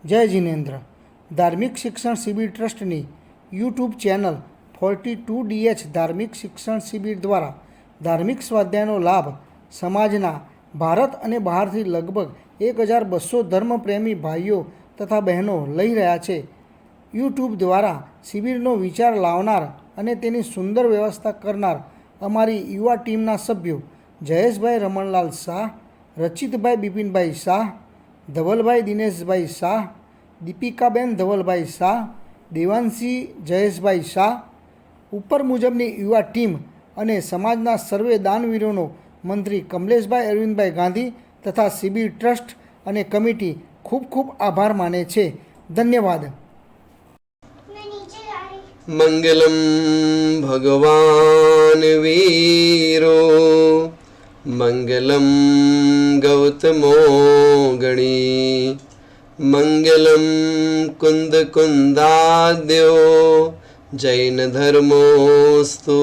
જય જિનેન્દ્ર. ધાર્મિક શિક્ષણ શિબિર ટ્રસ્ટની યુટ્યુબ ચેનલ 42DH ધાર્મિક શિક્ષણ શિબિર દ્વારા ધાર્મિક સ્વાધ્યાયનો લાભ સમાજના ભારત અને બહારથી લગભગ 1200 ધર્મપ્રેમી ભાઈઓ તથા બહેનો લઈ રહ્યા છે. યુટ્યુબ દ્વારા શિબિરનો વિચાર લાવનાર અને તેની સુંદર વ્યવસ્થા કરનાર અમારી યુવા ટીમના સભ્યો જયેશભાઈ રમણલાલ શાહ, રચિતભાઈ બિપિનભાઈ શાહ, ધવલભાઈ દિનેશભાઈ શાહ, દીપિકાબેન ધવલભાઈ શાહ, દેવાંશી જયેશભાઈ શાહ ઉપર મુજબની યુવા ટીમ અને સમાજના સર્વે દાનવીરોનો મંત્રી કમલેશભાઈ અરવિંદભાઈ ગાંધી તથા શિબિર ટ્રસ્ટ અને કમિટી ખૂબ ખૂબ આભાર માને છે. ધન્યવાદ. મંગલમ ભગવાન વીરો મંગલમ ગૌતમો ગણી મંગલમ કુંદ કુંદાદ્યો જૈન ધર્મોસ્તુ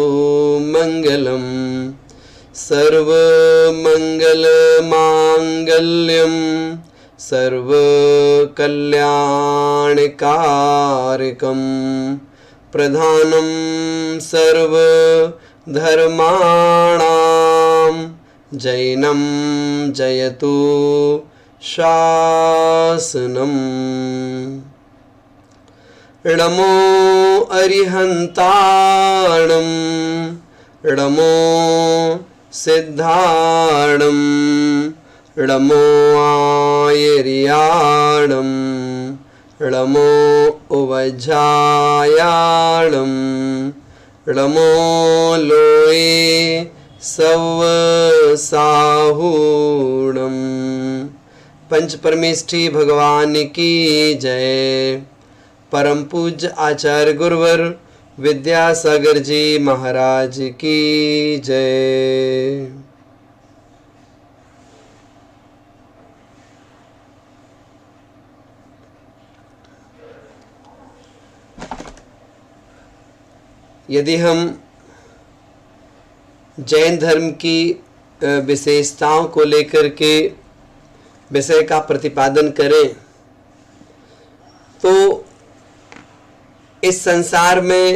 મંગલમ સર્વ મંગલ માંગલ્યમ સર્વ કલ્યાણકારકમ પ્રધાનમ સર્વ ધર્માણામ જૈનમ જયતુ શાસનમ. નમો અરિહંતાણમ નમો સિદ્ધાણમ નમો આયર્યાણમ નમો ઉવજાયાણમ નમો લોએ સવ સાહુણમ. पंच परमेष्ठी भगवान की जय. परम पूज्य आचार्य गुरुवर विद्यासागर जी महाराज की जय. यदि हम जैन धर्म की विशेषताओं को लेकर के विषय का प्रतिपादन करें तो इस संसार में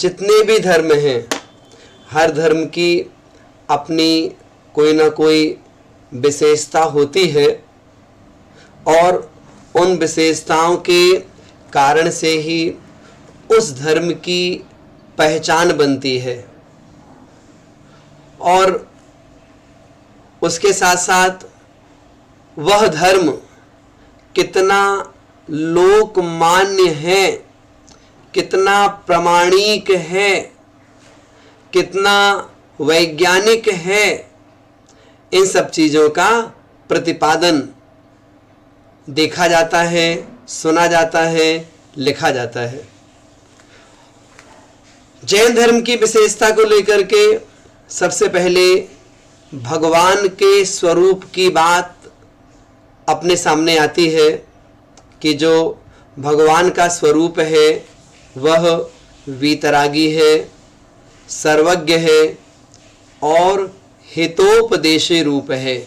जितने भी धर्म हैं हर धर्म की अपनी कोई ना कोई विशेषता होती है और उन विशेषताओं के कारण से ही उस धर्म की पहचान बनती है और उसके साथ साथ वह धर्म कितना लोकमान्य है, कितना प्रामाणिक है, कितना वैज्ञानिक है, इन सब चीज़ों का प्रतिपादन देखा जाता है, सुना जाता है, लिखा जाता है. जैन धर्म की विशेषता को लेकर के सबसे पहले भगवान के स्वरूप की बात अपने सामने आती है कि जो भगवान का स्वरूप है वह वीतरागी है, सर्वज्ञ है और हितोपदेशी रूप है,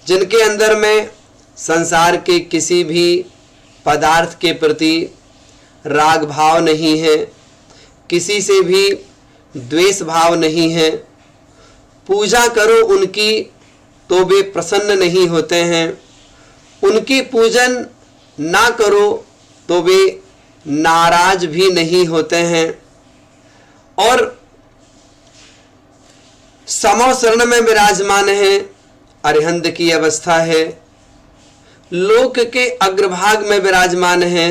जिनके अंदर में संसार के किसी भी पदार्थ के प्रति राग भाव नहीं है, किसी से भी द्वेष भाव नहीं है. पूजा करो उनकी तो वे प्रसन्न नहीं होते हैं, उनकी पूजन ना करो तो वे नाराज भी नहीं होते हैं. और समो शरण में विराजमान है, अरिहंत की अवस्था है, लोक के अग्रभाग में विराजमान है,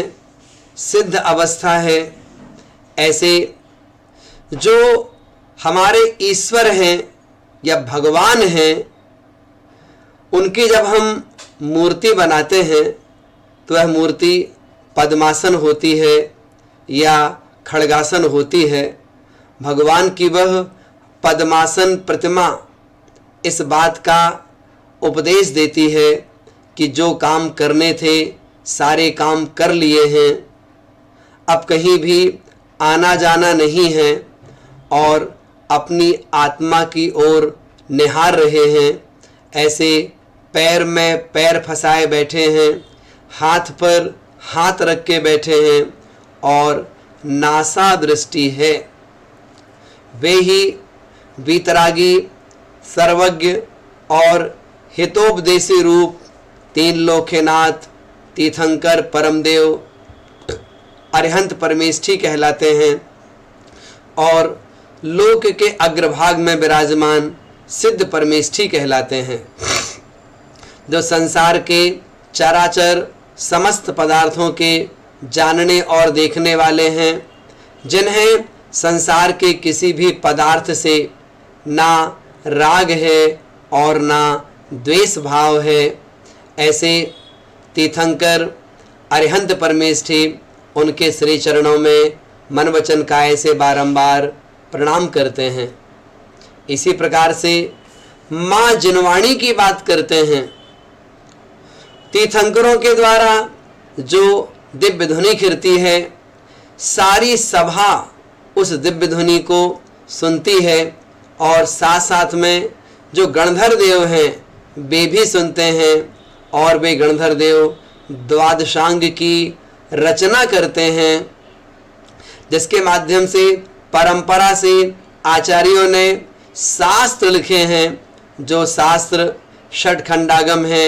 सिद्ध अवस्था है. ऐसे जो हमारे ईश्वर हैं या भगवान हैं उनकी जब हम मूर्ति बनाते हैं तो वह मूर्ति पद्मासन होती है या खड़गासन होती है. भगवान की वह पद्मासन प्रतिमा इस बात का उपदेश देती है कि जो काम करने थे सारे काम कर लिए हैं, अब कहीं भी आना जाना नहीं है और अपनी आत्मा की ओर निहार रहे हैं. ऐसे पैर में पैर फंसाए बैठे हैं, हाथ पर हाथ रख के बैठे हैं और नासा दृष्टि है। वे ही वीतरागी, सर्वज्ञ और हितोपदेशी रूप तीन लोकनाथ तीर्थंकर परमदेव अरिहंत परमेष्ठी कहलाते हैं और लोक के अग्रभाग में विराजमान सिद्ध परमेष्ठी कहलाते हैं, जो संसार के चराचर समस्त पदार्थों के जानने और देखने वाले हैं, जिन्हें संसार के किसी भी पदार्थ से ना राग है और ना द्वेष भाव है। ऐसे तीर्थंकर अरिहंत परमेष्ठी उनके श्री चरणों में मन वचन काया से बारंबार प्रणाम करते हैं। इसी प्रकार से माँ जिनवाणी की बात करते हैं। तीर्थंकरों के द्वारा जो दिव्य ध्वनि खिरती है, सारी सभा उस दिव्य ध्वनि को सुनती है और साथ साथ में जो गणधर देव हैं वे भी सुनते हैं और वे गणधर देव द्वादशांग की रचना करते हैं, जिसके माध्यम से परंपरा से आचार्यों ने शास्त्र लिखे हैं। जो शास्त्र षटखंडागम है,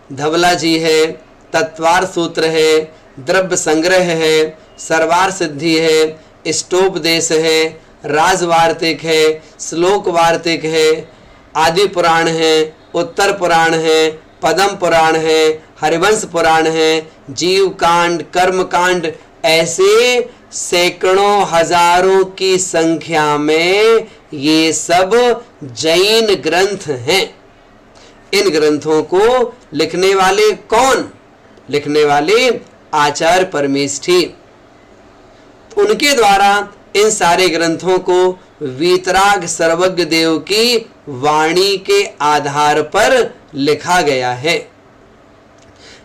धवला जी है, तत्वार सूत्र है, द्रव्य संग्रह है, सर्वार सिद्धि है, इष्टोपदेश है, राजवार्तिक है, श्लोक वार्तिक है, आदि पुराण है, उत्तर पुराण है, पदम पुराण है, हरिवंश पुराण है, जीव कांड, कर्म कांड, ऐसे सैकड़ों हजारों की संख्या में ये सब जैन ग्रंथ हैं। इन ग्रंथों को लिखने वाले कौन? लिखने वाले आचार्य परमेष्ठी। उनके द्वारा इन सारे ग्रंथों को वीतराग सर्वज्ञ देव की वाणी के आधार पर लिखा गया है।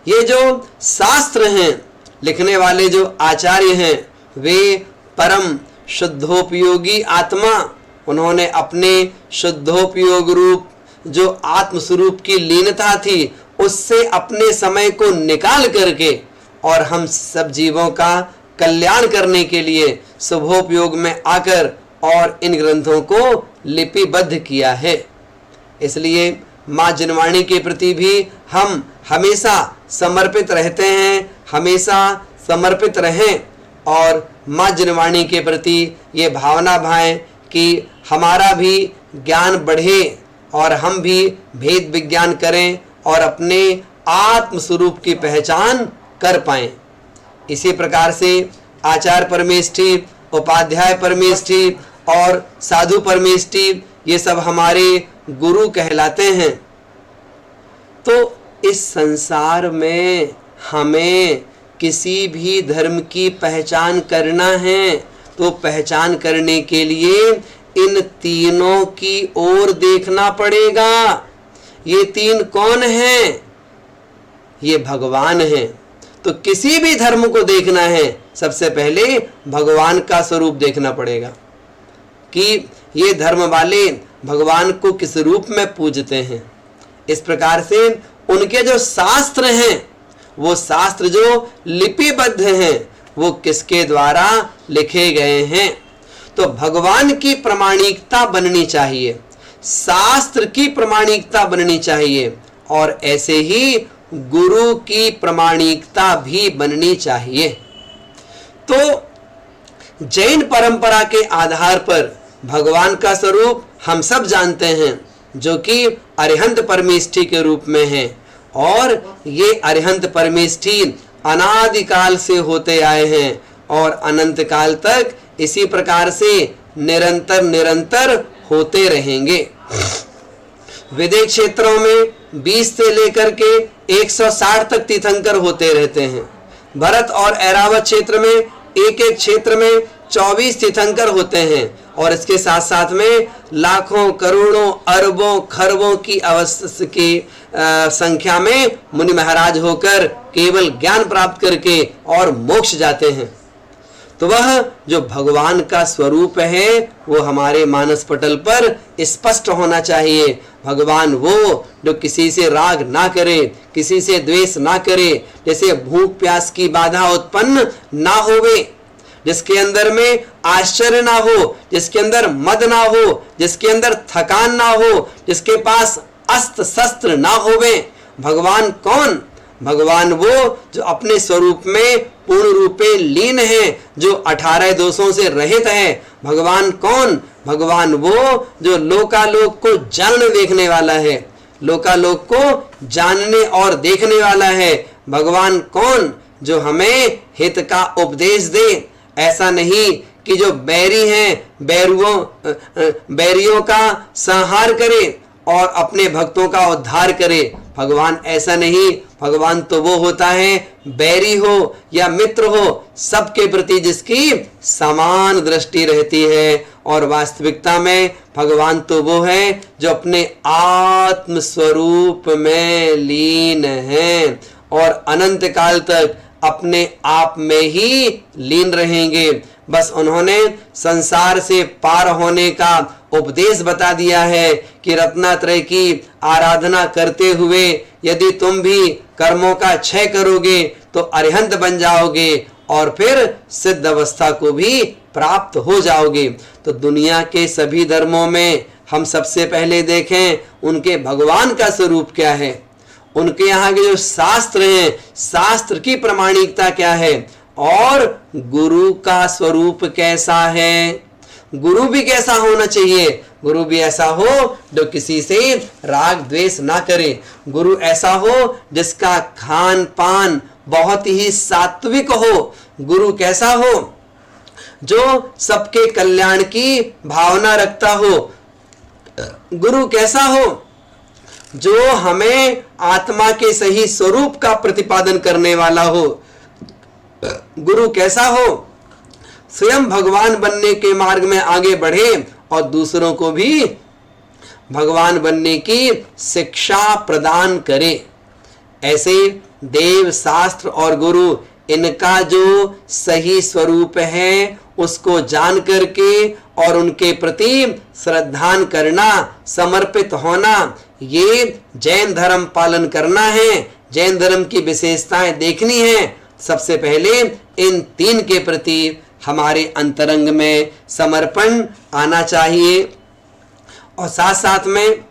ये जो शास्त्र हैं, लिखने वाले जो आचार्य हैं, वे परम शुद्धोपयोगी आत्मा, उन्होंने अपने शुद्धोपयोग रूप जो आत्म स्वरूप की लीनता थी, उससे अपने समय को निकाल करके और हम सब जीवों का कल्याण करने के लिए शुभोपयोग में आकर और इन ग्रंथों को लिपिबद्ध किया है। इसलिए माँ जिनवाणी के प्रति भी हम हमेशा समर्पित रहते हैं, हमेशा समर्पित रहें और माँ जिनवाणी के प्रति ये भावना भाएं कि हमारा भी ज्ञान बढ़े और हम भी भेद विज्ञान करें और अपने आत्म स्वरूप की पहचान कर पाएं। इसी प्रकार से आचार्य परमेष्ठी, उपाध्याय परमेष्ठी और साधु परमेष्ठी, ये सब हमारे गुरु कहलाते हैं। तो इस संसार में हमें किसी भी धर्म की पहचान करना है तो पहचान करने के लिए इन तीनों की ओर देखना पड़ेगा। ये तीन कौन हैं? ये भगवान हैं। तो किसी भी धर्म को देखना है, सबसे पहले भगवान का स्वरूप देखना पड़ेगा कि ये धर्म वाले भगवान को किस रूप में पूजते हैं। इस प्रकार से उनके जो शास्त्र हैं, वो शास्त्र जो लिपिबद्ध हैं, वो किसके द्वारा लिखे गए हैं? तो भगवान की प्रामाणिकता बननी चाहिए, शास्त्र की प्रामाणिकता बननी चाहिए और ऐसे ही गुरु की प्रामाणिकता भी बननी चाहिए। तो जैन परंपरा के आधार पर भगवान का स्वरूप हम सब जानते हैं, जो कि अरिहंत परमेष्ठी के रूप में है और ये अरिहंत परमेष्ठी अनादिकाल से होते आए हैं और अनंत काल तक इसी प्रकार से निरंतर निरंतर होते रहेंगे। विदेश क्षेत्रों में 20 से लेकर के 160 तक तीर्थंकर होते रहते हैं। भरत और ऐरावत क्षेत्र में एक एक क्षेत्र में 24 तीर्थंकर होते हैं और इसके साथ साथ में लाखों, करोड़ों, अरबों, खरबों की अवस्था की संख्या में मुनि महाराज होकर केवल ज्ञान प्राप्त करके और मोक्ष जाते हैं। तो वह जो भगवान का स्वरूप है वो हमारे मानस पटल पर स्पष्ट होना चाहिए। भगवान वो जो किसी से राग ना करे, किसी से द्वेष ना करे, जैसे भूख प्यास की बाधा उत्पन्न ना होवे, जिसके अंदर में आश्चर्य ना हो, जिसके अंदर मद ना हो, जिसके अंदर थकान ना हो, जिसके पास अस्त्र शस्त्र ना होवे। भगवान कौन? भगवान वो जो अपने स्वरूप में पूर्ण रूपे लीन है, जो 18 दोषों से रहित है। भगवान कौन? भगवान वो जो लोकालोक को जानने देखने वाला है, लोकालोक को जानने और देखने वाला है। भगवान कौन? जो हमें हित का उपदेश दे। ऐसा नहीं कि जो बैरी हैं बैरियों का संहार करे और अपने भक्तों का उद्धार करे। भगवान ऐसा नहीं। भगवान तो वो होता है, बैरी हो या मित्र हो, सबके प्रति जिसकी समान दृष्टि रहती है। और वास्तविकता में भगवान तो वो है जो अपने आत्म स्वरूप में लीन है और अनंत काल तक अपने आप में ही लीन रहेंगे। बस उन्होंने संसार से पार होने का उपदेश बता दिया है कि रत्नात्रय की आराधना करते हुए यदि तुम भी कर्मों का क्षय करोगे तो अरिहंत बन जाओगे और फिर सिद्ध अवस्था को भी प्राप्त हो जाओगे। तो दुनिया के सभी धर्मों में हम सबसे पहले देखें उनके भगवान का स्वरूप क्या है, उनके यहाँ के जो शास्त्र हैं, शास्त्र की प्रामाणिकता क्या है और गुरु का स्वरूप कैसा है। गुरु भी कैसा होना चाहिए? गुरु भी ऐसा हो जो किसी से राग द्वेष ना करे। गुरु ऐसा हो जिसका खान पान बहुत ही सात्विक हो। गुरु कैसा हो? जो सबके कल्याण की भावना रखता हो। गुरु कैसा हो? जो हमें आत्मा के सही स्वरूप का प्रतिपादन करने वाला हो। गुरु कैसा हो? स्वयं भगवान बनने के मार्ग में आगे बढ़े और दूसरों को भी भगवान बनने की शिक्षा प्रदान करे। ऐसे देव शास्त्र और गुरु, इनका जो सही स्वरूप है उसको जान करके और उनके प्रति श्रद्धान करना, समर्पित होना, ये जैन धर्म पालन करना है। जैन धर्म की विशेषताएं देखनी है। सबसे पहले इन तीन के प्रति हमारे अंतरंग में समर्पण आना चाहिए और साथ साथ में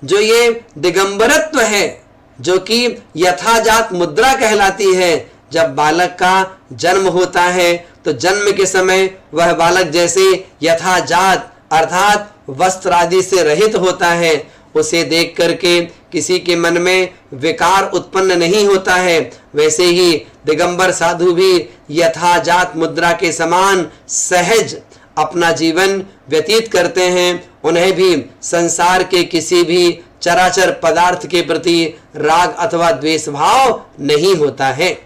जो ये दिगंबरत्व है, जो कि यथाजात मुद्रा कहलाती है। जब बालक का जन्म होता है तो जन्म के समय वह बालक जैसे यथाजात अर्थात वस्त्र आदि से रहित होता है, उसे देख करके किसी के मन में विकार उत्पन्न नहीं होता है। वैसे ही दिगंबर साधु भी यथाजात मुद्रा के समान सहज अपना जीवन व्यतीत करते हैं। उन्हें भी संसार के किसी भी चराचर पदार्थ के प्रति राग अथवा द्वेष भाव नहीं होता है।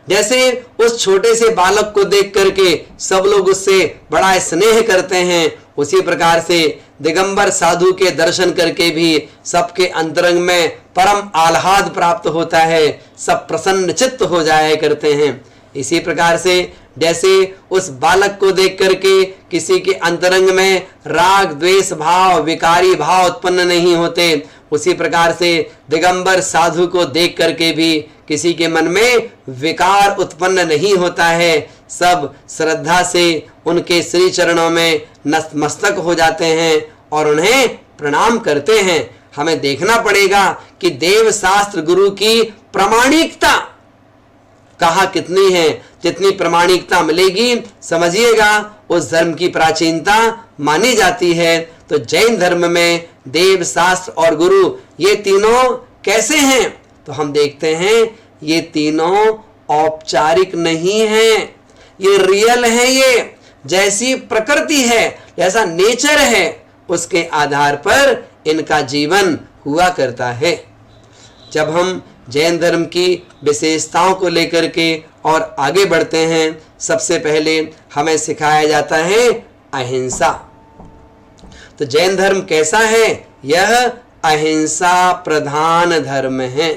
जैसे उस छोटे से बालक को देख करके सब लोग उससे बड़ा स्नेह करते हैं, उसी प्रकार से दिगंबर साधु के दर्शन करके भी सबके अंतरंग में परम आह्लाद प्राप्त होता है, सब प्रसन्न चित्त हो जाया करते हैं। इसी प्रकार से जैसे उस बालक को देख करके किसी के अंतरंग में राग द्वेष भाव विकारी भाव उत्पन्न नहीं होते, उसी प्रकार से दिगंबर साधु को देख करके भी किसी के मन में विकार उत्पन्न नहीं होता है। सब श्रद्धा से उनके श्री चरणों में नतमस्तक हो जाते हैं और उन्हें प्रणाम करते हैं। हमें देखना पड़ेगा कि देव शास्त्र गुरु की प्रामाणिकता कहाँ कितनी है। जितनी प्रामाणिकता मिलेगी समझिएगा उस धर्म की प्राचीनता मानी जाती है। तो जैन धर्म में देव शास्त्र और गुरु ये तीनों कैसे हैं? तो हम देखते हैं ये तीनों औपचारिक नहीं हैं, ये रियल है। ये जैसी प्रकृति है, जैसा नेचर है, उसके आधार पर इनका जीवन हुआ करता है। जब हम जैन धर्म की विशेषताओं को लेकर के और आगे बढ़ते हैं, सबसे पहले हमें सिखाया जाता है अहिंसा। तो जैन धर्म कैसा है? यह अहिंसा प्रधान धर्म है।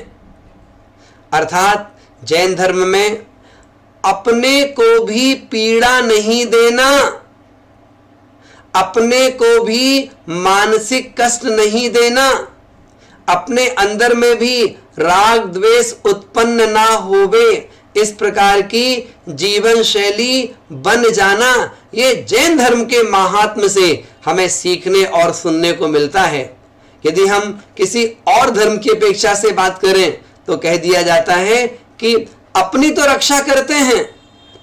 अर्थात जैन धर्म में अपने को भी पीड़ा नहीं देना, अपने को भी मानसिक कष्ट नहीं देना, अपने अंदर में भी राग द्वेष उत्पन्न ना होवे, इस प्रकार की जीवन शैली बन जाना, ये जैन धर्म के महात्म से हमें सीखने और सुनने को मिलता है। यदि हम किसी और धर्म की अपेक्षा से बात करें तो कह दिया जाता है कि अपनी तो रक्षा करते हैं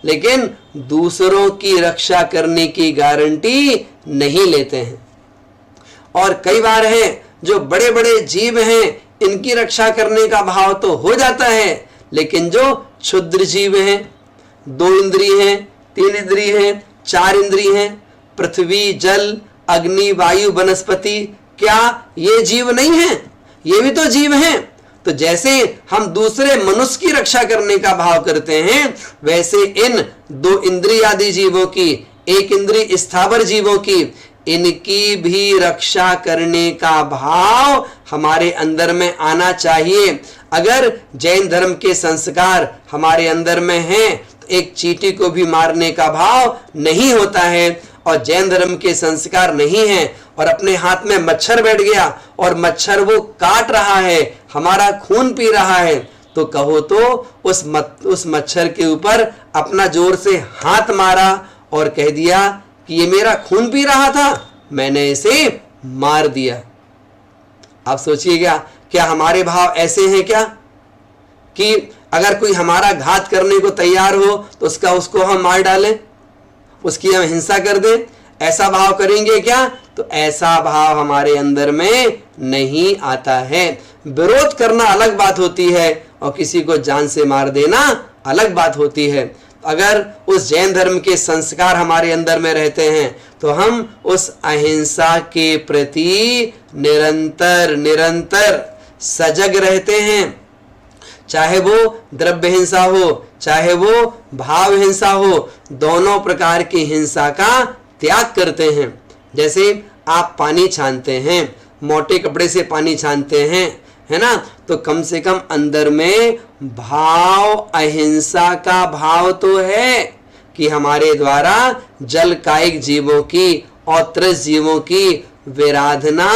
लेकिन दूसरों की रक्षा करने की गारंटी नहीं लेते हैं। और कई बार है जो बड़े बड़े जीव हैं इनकी रक्षा करने का भाव तो हो जाता है, लेकिन जो क्षुद्र जीव हैं, 2 इंद्रिय हैं, 3 इंद्रिय हैं, 4 इंद्रिय हैं, पृथ्वी जल अग्नि वायु वनस्पति, क्या ये जीव नहीं हैं? ये भी तो जीव हैं। तो जैसे हम दूसरे मनुष्य की रक्षा करने का भाव करते हैं, वैसे इन 2 इंद्रिय आदि जीवों की, 1 इंद्रिय स्थावर जीवों की, इनकी भी रक्षा करने का भाव हमारे अंदर में आना चाहिए। अगर जैन धर्म के संस्कार हमारे अंदर में हैं तो एक चींटी को भी मारने का भाव नहीं होता है, और जैन धर्म के संस्कार नहीं हैं और अपने हाथ में मच्छर बैठ गया और मच्छर वो काट रहा है, हमारा खून पी रहा है, तो कहो तो उस मच्छर के ऊपर अपना जोर से हाथ मारा और कह दिया कि ये मेरा खून पी रहा था, मैंने इसे मार दिया। आप सोचिएगा, क्या हमारे भाव ऐसे हैं क्या कि अगर कोई हमारा घात करने को तैयार हो तो उसको हम मार डालें, उसकी हम हिंसा कर दें? ऐसा भाव करेंगे क्या? तो ऐसा भाव हमारे अंदर में नहीं आता है। विरोध करना अलग बात होती है और किसी को जान से मार देना अलग बात होती है। अगर उस जैन धर्म के संस्कार हमारे अंदर में रहते हैं तो हम उस अहिंसा के प्रति निरंतर सजग रहते हैं। चाहे वो द्रव्य हिंसा हो, चाहे वो भाव हिंसा हो, दोनों प्रकार की हिंसा का त्याग करते हैं। जैसे आप पानी छानते हैं, मोटे कपड़े से पानी छानते हैं, है ना, तो कम से कम अंदर में भाव अहिंसा का भाव तो है कि हमारे द्वारा जल कायिक जीवों की और त्रस जीवों की विराधना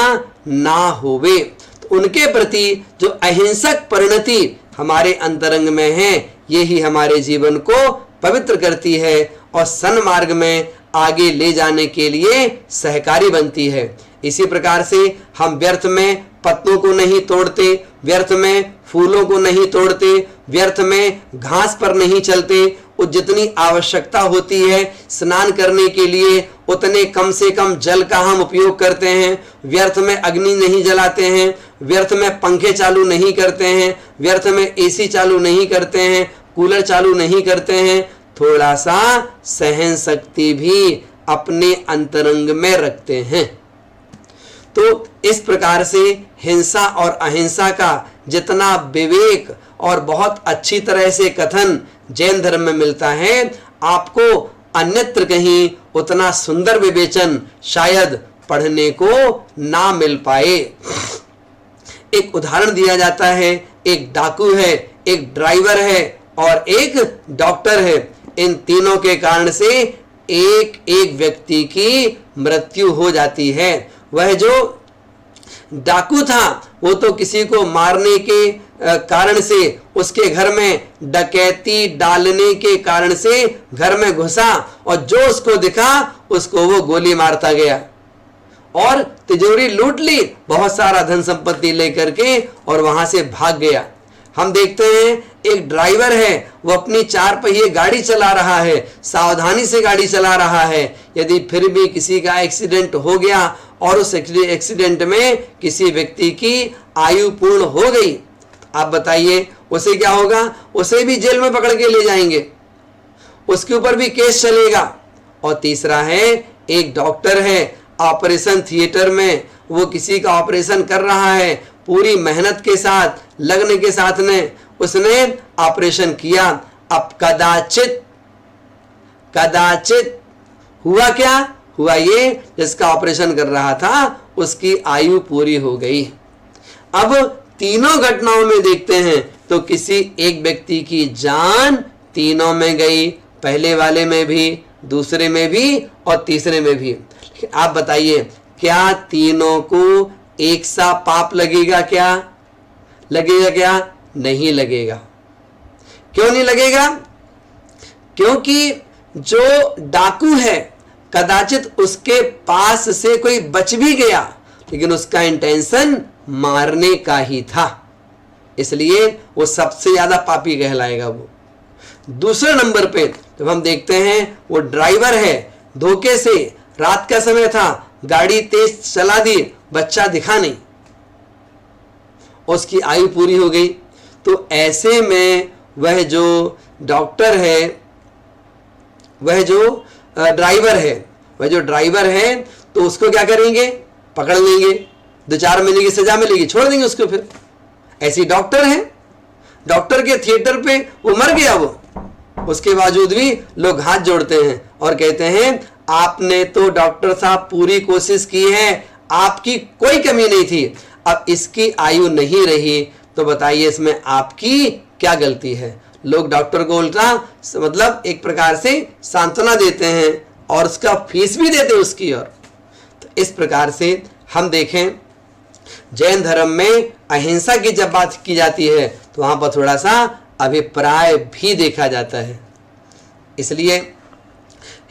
ना होवे। तो उनके प्रति जो अहिंसक परिणति हमारे अंतरंग में है, यही हमारे जीवन को पवित्र करती है और सन्मार्ग में आगे ले जाने के लिए सहकारी बनती है। इसी प्रकार से हम व्यर्थ में पत्तों को नहीं तोड़ते, व्यर्थ में फूलों को नहीं तोड़ते, व्यर्थ में घास पर नहीं चलते। और जितनी आवश्यकता होती है स्नान करने के लिए उतने कम से कम जल का हम उपयोग करते हैं। व्यर्थ में अग्नि नहीं जलाते हैं, व्यर्थ में पंखे चालू नहीं करते हैं, व्यर्थ में एसी चालू नहीं करते हैं, कूलर चालू नहीं करते हैं। थोड़ा सा सहन शक्ति भी अपने अंतरंग में रखते हैं। तो इस प्रकार से हिंसा और अहिंसा का जितना विवेक और बहुत अच्छी तरह से कथन जैन धर्म में मिलता है, आपको अन्यत्र कहीं उतना सुंदर विवेचन शायद पढ़ने को ना मिल पाए। एक उदाहरण दिया जाता है, एक डाकू है, एक ड्राइवर है और एक डॉक्टर है। इन तीनों के कारण से एक एक व्यक्ति की मृत्यु हो जाती है। वह जो डाकू था वो तो किसी को मारने के कारण से, उसके घर में डकैती डालने के कारण से घर में घुसा और जो उसको दिखा उसको वो गोली मारता गया और तिजोरी लूट ली, बहुत सारा धन संपत्ति लेकर के और वहां से भाग गया। हम देखते हैं एक ड्राइवर है, वो अपनी 4 पहिए गाड़ी चला रहा है, सावधानी से गाड़ी चला रहा है। यदि फिर भी किसी का एक्सीडेंट हो गया और उस एक्सीडेंट में किसी व्यक्ति की आयु पूर्ण हो गई, आप बताइए उसे क्या होगा? उसे भी जेल में पकड़ के ले जाएंगे, उसके ऊपर भी केस चलेगा। और तीसरा है एक डॉक्टर है, ऑपरेशन थिएटर में वो किसी का ऑपरेशन कर रहा है, पूरी मेहनत के साथ लगन के साथ ने उसने ऑपरेशन किया। अब कदाचित हुआ क्या? हुआ ये, जिसका ऑपरेशन कर रहा था उसकी आयु पूरी हो गई। अब तीनों घटनाओं में देखते हैं तो किसी एक व्यक्ति की जान तीनों में गई, पहले वाले में भी, दूसरे में भी और तीसरे में भी। आप बताइए क्या तीनों को एक सा पाप लगेगा? क्या लगेगा? क्या नहीं लगेगा। क्यों नहीं लगेगा? क्योंकि जो डाकू है कदाचित उसके पास से कोई बच भी गया, लेकिन उसका इंटेंशन मारने का ही था, इसलिए वो सबसे ज्यादा पापी कहलाएगा। वो दूसरे नंबर पे जब हम देखते हैं वो ड्राइवर है, धोखे से, रात का समय था, गाड़ी तेज चला दी, बच्चा दिखा नहीं, उसकी आयु पूरी हो गई, तो ऐसे में वह जो डॉक्टर है, वह जो ड्राइवर है, तो उसको क्या करेंगे? पकड़ लेंगे, 2-4 महीने की सजा मिलेगी, छोड़ देंगे उसको। फिर ऐसी डॉक्टर है, डॉक्टर के थिएटर पे वो मर गया, वो उसके बावजूद भी लोग हाथ जोड़ते हैं और कहते हैं आपने तो डॉक्टर साहब पूरी कोशिश की है, आपकी कोई कमी नहीं थी, अब इसकी आयु नहीं रही, तो बताइए इसमें आपकी क्या गलती है? लोग डॉक्टर को उल्टा मतलब एक प्रकार से सांत्वना देते हैं और उसका फीस भी देते हैं उसकी ओर। तो इस प्रकार से हम देखें जैन धर्म में अहिंसा की जब बात की जाती है तो वहां पर थोड़ा सा अभिप्राय भी देखा जाता है। इसलिए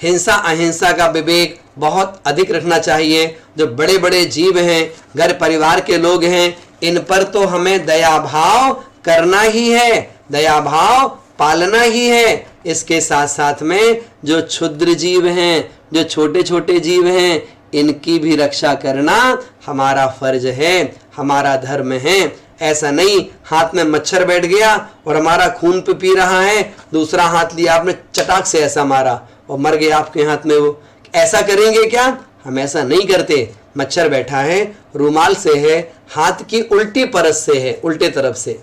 हिंसा अहिंसा का विवेक बहुत अधिक रखना चाहिए। जो बड़े बड़े जीव हैं, घर परिवार के लोग हैं, इन पर तो हमें दया भाव करना ही है, दया भाव पालना ही है। इसके साथ साथ में जो क्षुद्र जीव हैं, जो छोटे छोटे जीव हैं, इनकी भी रक्षा करना हमारा फर्ज है, हमारा धर्म है। ऐसा नहीं हाथ में मच्छर बैठ गया और हमारा खून पे पी रहा है, दूसरा हाथ लिया आपने चटाक से ऐसा मारा और मर गया आपके हाथ में वो। ऐसा करेंगे क्या? हम ऐसा नहीं करते। मच्छर बैठा है, रुमाल से है, हाथ की उल्टी परत से है, उल्टे तरफ से,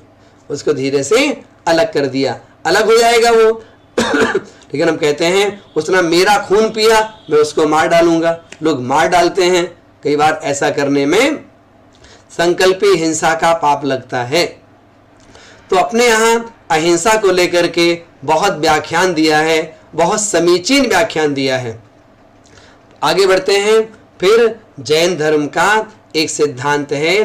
उसको धीरे से अलग कर दिया, अलग हो जाएगा वो। लेकिन हम कहते हैं उसने मेरा खून पिया, मैं उसको मार डालूंगा। लोग मार डालते हैं। कई बार ऐसा करने में संकल्पी हिंसा का पाप लगता है। तो अपने यहाँ अहिंसा को लेकर के बहुत व्याख्यान दिया है, बहुत समीचीन व्याख्यान दिया है। आगे बढ़ते हैं। फिर जैन धर्म का एक सिद्धांत है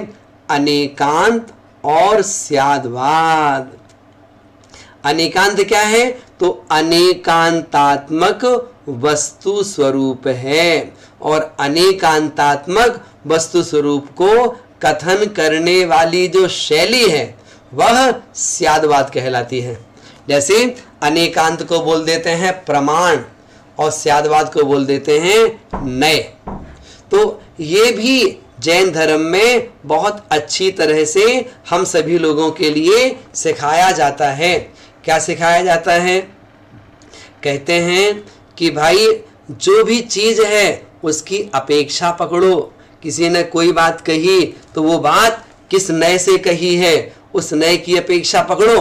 अनेकांत और स्यादवाद। अनेकांत क्या है? तो अनेकांतात्मक वस्तु स्वरूप है, और अनेकांतात्मक वस्तु स्वरूप को कथन करने वाली जो शैली है वह स्यादवाद कहलाती है। जैसे अनेकांत को बोल देते हैं प्रमाण और स्यादवाद को बोल देते हैं नय। तो ये भी जैन धर्म में बहुत अच्छी तरह से हम सभी लोगों के लिए सिखाया जाता है। क्या सिखाया जाता है? कहते हैं कि भाई जो भी चीज है उसकी अपेक्षा पकड़ो। किसी ने कोई बात कही तो वो बात किस नय से कही है, उस नय की अपेक्षा पकड़ो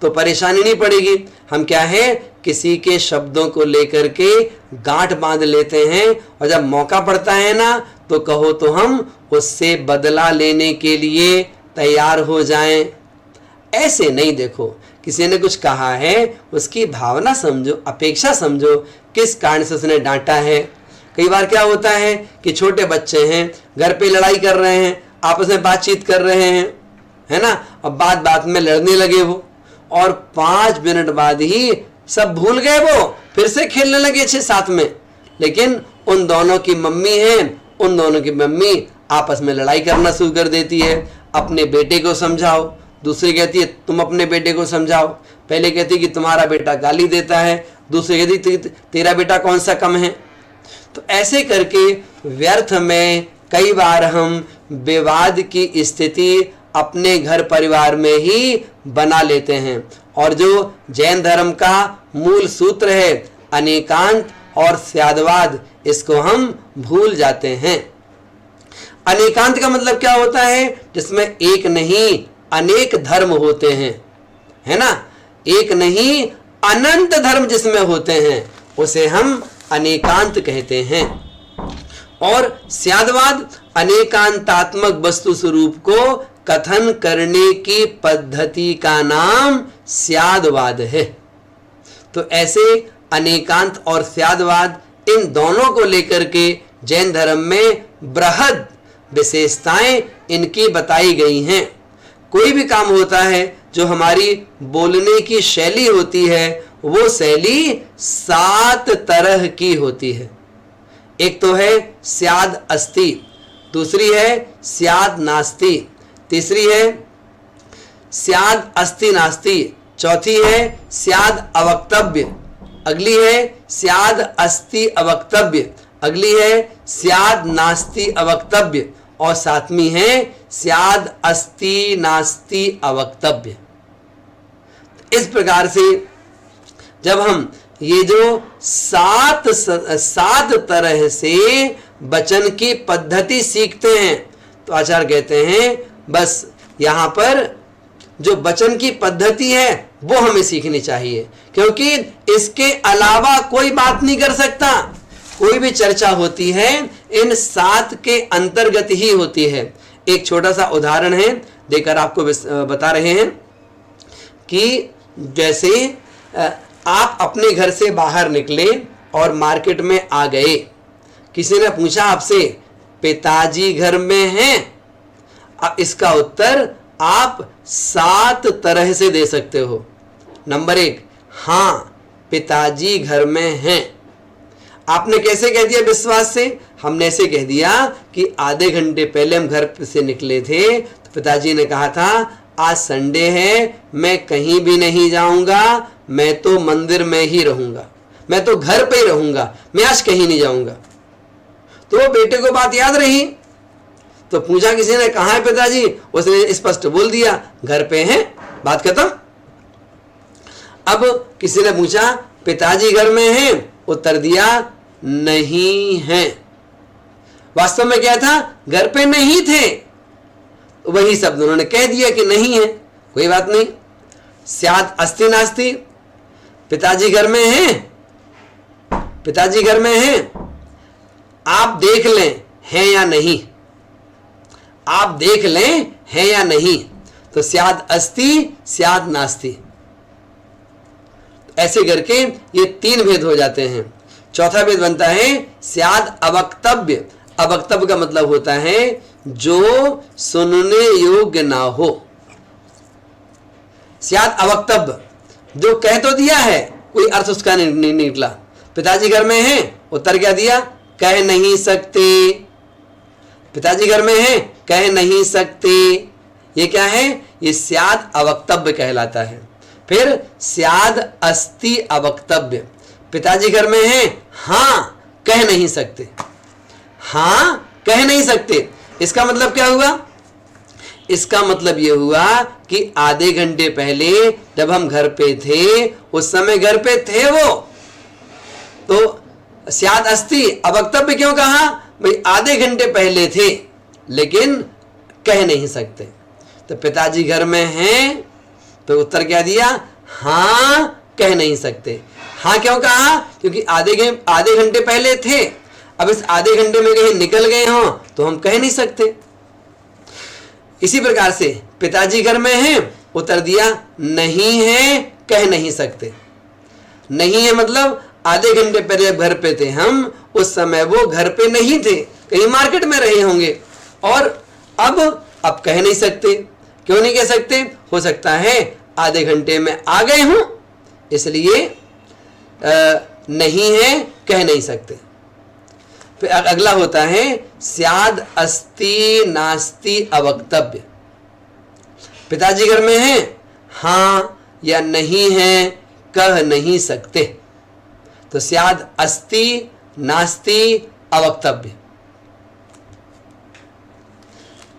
तो परेशानी नहीं पड़ेगी। हम क्या है, किसी के शब्दों को लेकर के गांठ बांध लेते हैं और जब मौका पड़ता है ना तो कहो तो हम उससे बदला लेने के लिए तैयार हो जाएं। ऐसे नहीं। देखो, किसी ने कुछ कहा है उसकी भावना समझो, अपेक्षा समझो, किस कारण से उसने डांटा है। कई बार क्या होता है कि छोटे बच्चे हैं, घर पे लड़ाई कर रहे हैं, आपस में बातचीत कर रहे हैं, है ना, और बात बात में लड़ने लगे वो, और 5 मिनट बाद ही सब भूल गए, वो फिर से खेलने लगे अच्छे साथ में। लेकिन उन दोनों की मम्मी है, उन दोनों की मम्मी आपस में लड़ाई करना शुरू कर देती है। अपने बेटे को समझाओ, दूसरी कहती है तुम अपने बेटे को समझाओ। पहले कहती है कि तुम्हारा बेटा गाली देता है, दूसरी कहती तेरा बेटा कौन सा कम है। तो ऐसे करके व्यर्थ में कई बार हम विवाद की स्थिति अपने घर परिवार में ही बना लेते हैं। और जो जैन धर्म का मूल सूत्र है अनेकांत और स्यादवाद, इसको हम भूल जाते हैं। अनेकांत का मतलब क्या होता है? जिसमें एक नहीं अनेक धर्म होते हैं, है ना, एक नहीं अनंत धर्म जिसमें होते हैं उसे हम अनेकांत कहते हैं। और स्यादवाद अनेकांतात्मक वस्तु स्वरूप को कथन करने की पद्धति का नाम स्यादवाद है। तो ऐसे अनेकांत और स्यादवाद, इन दोनों को लेकर के जैन धर्म में बृहद विशेषताएं इनकी बताई गई हैं। कोई भी काम होता है जो हमारी बोलने की शैली होती है, वो शैली 7 तरह की होती है। एक तो है स्याद अस्ति, दूसरी है स्याद नास्ति, तीसरी है स्याद अस्ति नास्ति, चौथी है स्याद अवक्तव्य, अगली है स्याद अस्ति अवक्तव्य, अगली है स्याद नास्ति अवक्तव्य, और सातवीं है स्याद अस्ति नास्ति अवक्तव्य। इस प्रकार से जब हम ये जो 7 तरह से वचन की पद्धति सीखते हैं, तो आचार्य कहते हैं बस यहाँ पर जो वचन की पद्धति है वो हमें सीखनी चाहिए, क्योंकि इसके अलावा कोई बात नहीं कर सकता। कोई भी चर्चा होती है इन 7 के अंतर्गत ही होती है। एक छोटा सा उदाहरण है देकर आपको बता रहे हैं कि जैसे आप अपने घर से बाहर निकले और मार्केट में आ गए, किसी ने पूछा आपसे पिताजी घर में हैं, अब इसका उत्तर आप 7 तरह से दे सकते हो। नंबर 1, हाँ पिताजी घर में हैं। आपने कैसे कह दिया विश्वास से? हमने ऐसे कह दिया कि आधे घंटे पहले हम घर से निकले थे तो पिताजी ने कहा था आज संडे है, मैं कहीं भी नहीं जाऊंगा, मैं तो मंदिर में ही रहूंगा, मैं तो घर पे ही रहूंगा, मैं आज कहीं नहीं जाऊंगा। तो बेटे को बात याद रही, तो पूछा किसी ने कहाँ है पिताजी, उसने स्पष्ट बोल दिया घर पे हैं, बात खत्म। अब किसी ने पूछा पिताजी घर में हैं, उत्तर दिया नहीं हैं। वास्तव में क्या था? घर पे नहीं थे, वही शब्द उन्होंने कह दिया कि नहीं है, कोई बात नहीं। स्याद अस्ति नास्ति, पिताजी घर में हैं, पिताजी घर में हैं, आप देख लें हैं या नहीं, आप देख लें हैं या नहीं, तो स्याद अस्ति स्याद नास्ति। ऐसे करके ये 3 भेद हो जाते हैं। चौथा भेद बनता है स्याद अवक्तव्य। अवक्तव्य का मतलब होता है जो सुनने योग्य ना हो। स्याद अवक्तव्य, जो कह तो दिया है, कोई अर्थ उसका नहीं निकला। पिताजी घर में हैं, उत्तर क्या दिया? कह नहीं सकते। पिताजी घर में हैं, कह नहीं सकते, ये क्या है? ये स्याद अवक्तव्य कहलाता है। फिर स्याद अस्ति अवक्तव्य, पिताजी घर में हैं, हाँ कह नहीं सकते, हाँ कह नहीं सकते। इसका मतलब क्या हुआ? इसका मतलब यह हुआ कि आधे घंटे पहले जब हम घर पे थे, उस समय घर पे थे वो, तो स्याद अस्ति अवक्तव्य क्यों कहा? भाई आधे घंटे पहले थे लेकिन कह नहीं सकते। तो पिताजी घर में हैं, तो उत्तर क्या दिया? हाँ कह नहीं सकते। हाँ क्यों कहा? क्योंकि आधे घंटे पहले थे, अब इस आधे घंटे में कहीं निकल गए हो तो हम कह नहीं सकते। इसी प्रकार से पिताजी घर में हैं, उत्तर दिया नहीं है, कह नहीं सकते। नहीं है मतलब आधे घंटे पहले घर पे थे हम, उस समय वो घर पे नहीं थे, कहीं मार्केट में रहे होंगे, और अब कह नहीं सकते। क्यों नहीं कह सकते? हो सकता है आधे घंटे में आ गए हूं, इसलिए नहीं है, कह नहीं सकते। फिर अगला होता है स्याद अस्ति नास्ति अवक्तव्य। पिताजी घर में हैं, हाँ या नहीं है, कह नहीं सकते, तो स्याद अस्ति नास्ति अवक्तव्य।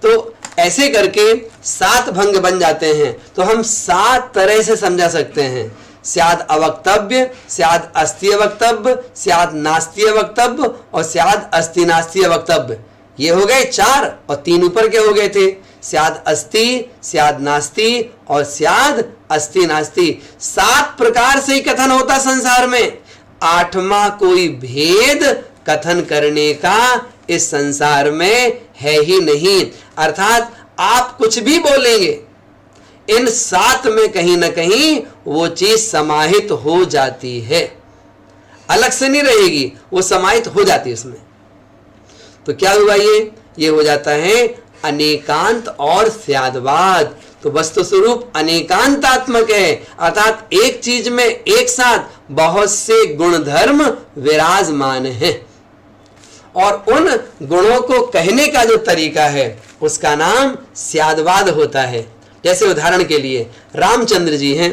तो ऐसे करके 7 भंग बन जाते हैं। तो हम 7 तरह से समझा सकते हैं। स्याद अवक्तव्य, स्याद अस्ति अवक्तव्य, स्याद नास्ति अवक्तव्य और स्याद अस्ति नास्ति अवक्तव्य। ये हो गए 4, और 3 ऊपर के हो गए थे, स्याद अस्ति, स्याद नास्ति और स्याद अस्ति नास्ति। 7 प्रकार से ही कथन होता संसार में। 8वां कोई भेद कथन करने का इस संसार में है ही नहीं। अर्थात आप कुछ भी बोलेंगे, इन 7 में कहीं ना कहीं वो चीज समाहित हो जाती है, अलग से नहीं रहेगी, वो समाहित हो जाती है उसमें। तो क्या हुआ, ये हो जाता है अनेकांत और स्याद्वाद। तो वस्तु स्वरूप अनेकांतात्मक है, अर्थात एक चीज में एक साथ बहुत से गुणधर्म विराजमान हैं, और उन गुणों को कहने का जो तरीका है उसका नाम स्याद्वाद होता है। जैसे उदाहरण के लिए रामचंद्र जी हैं,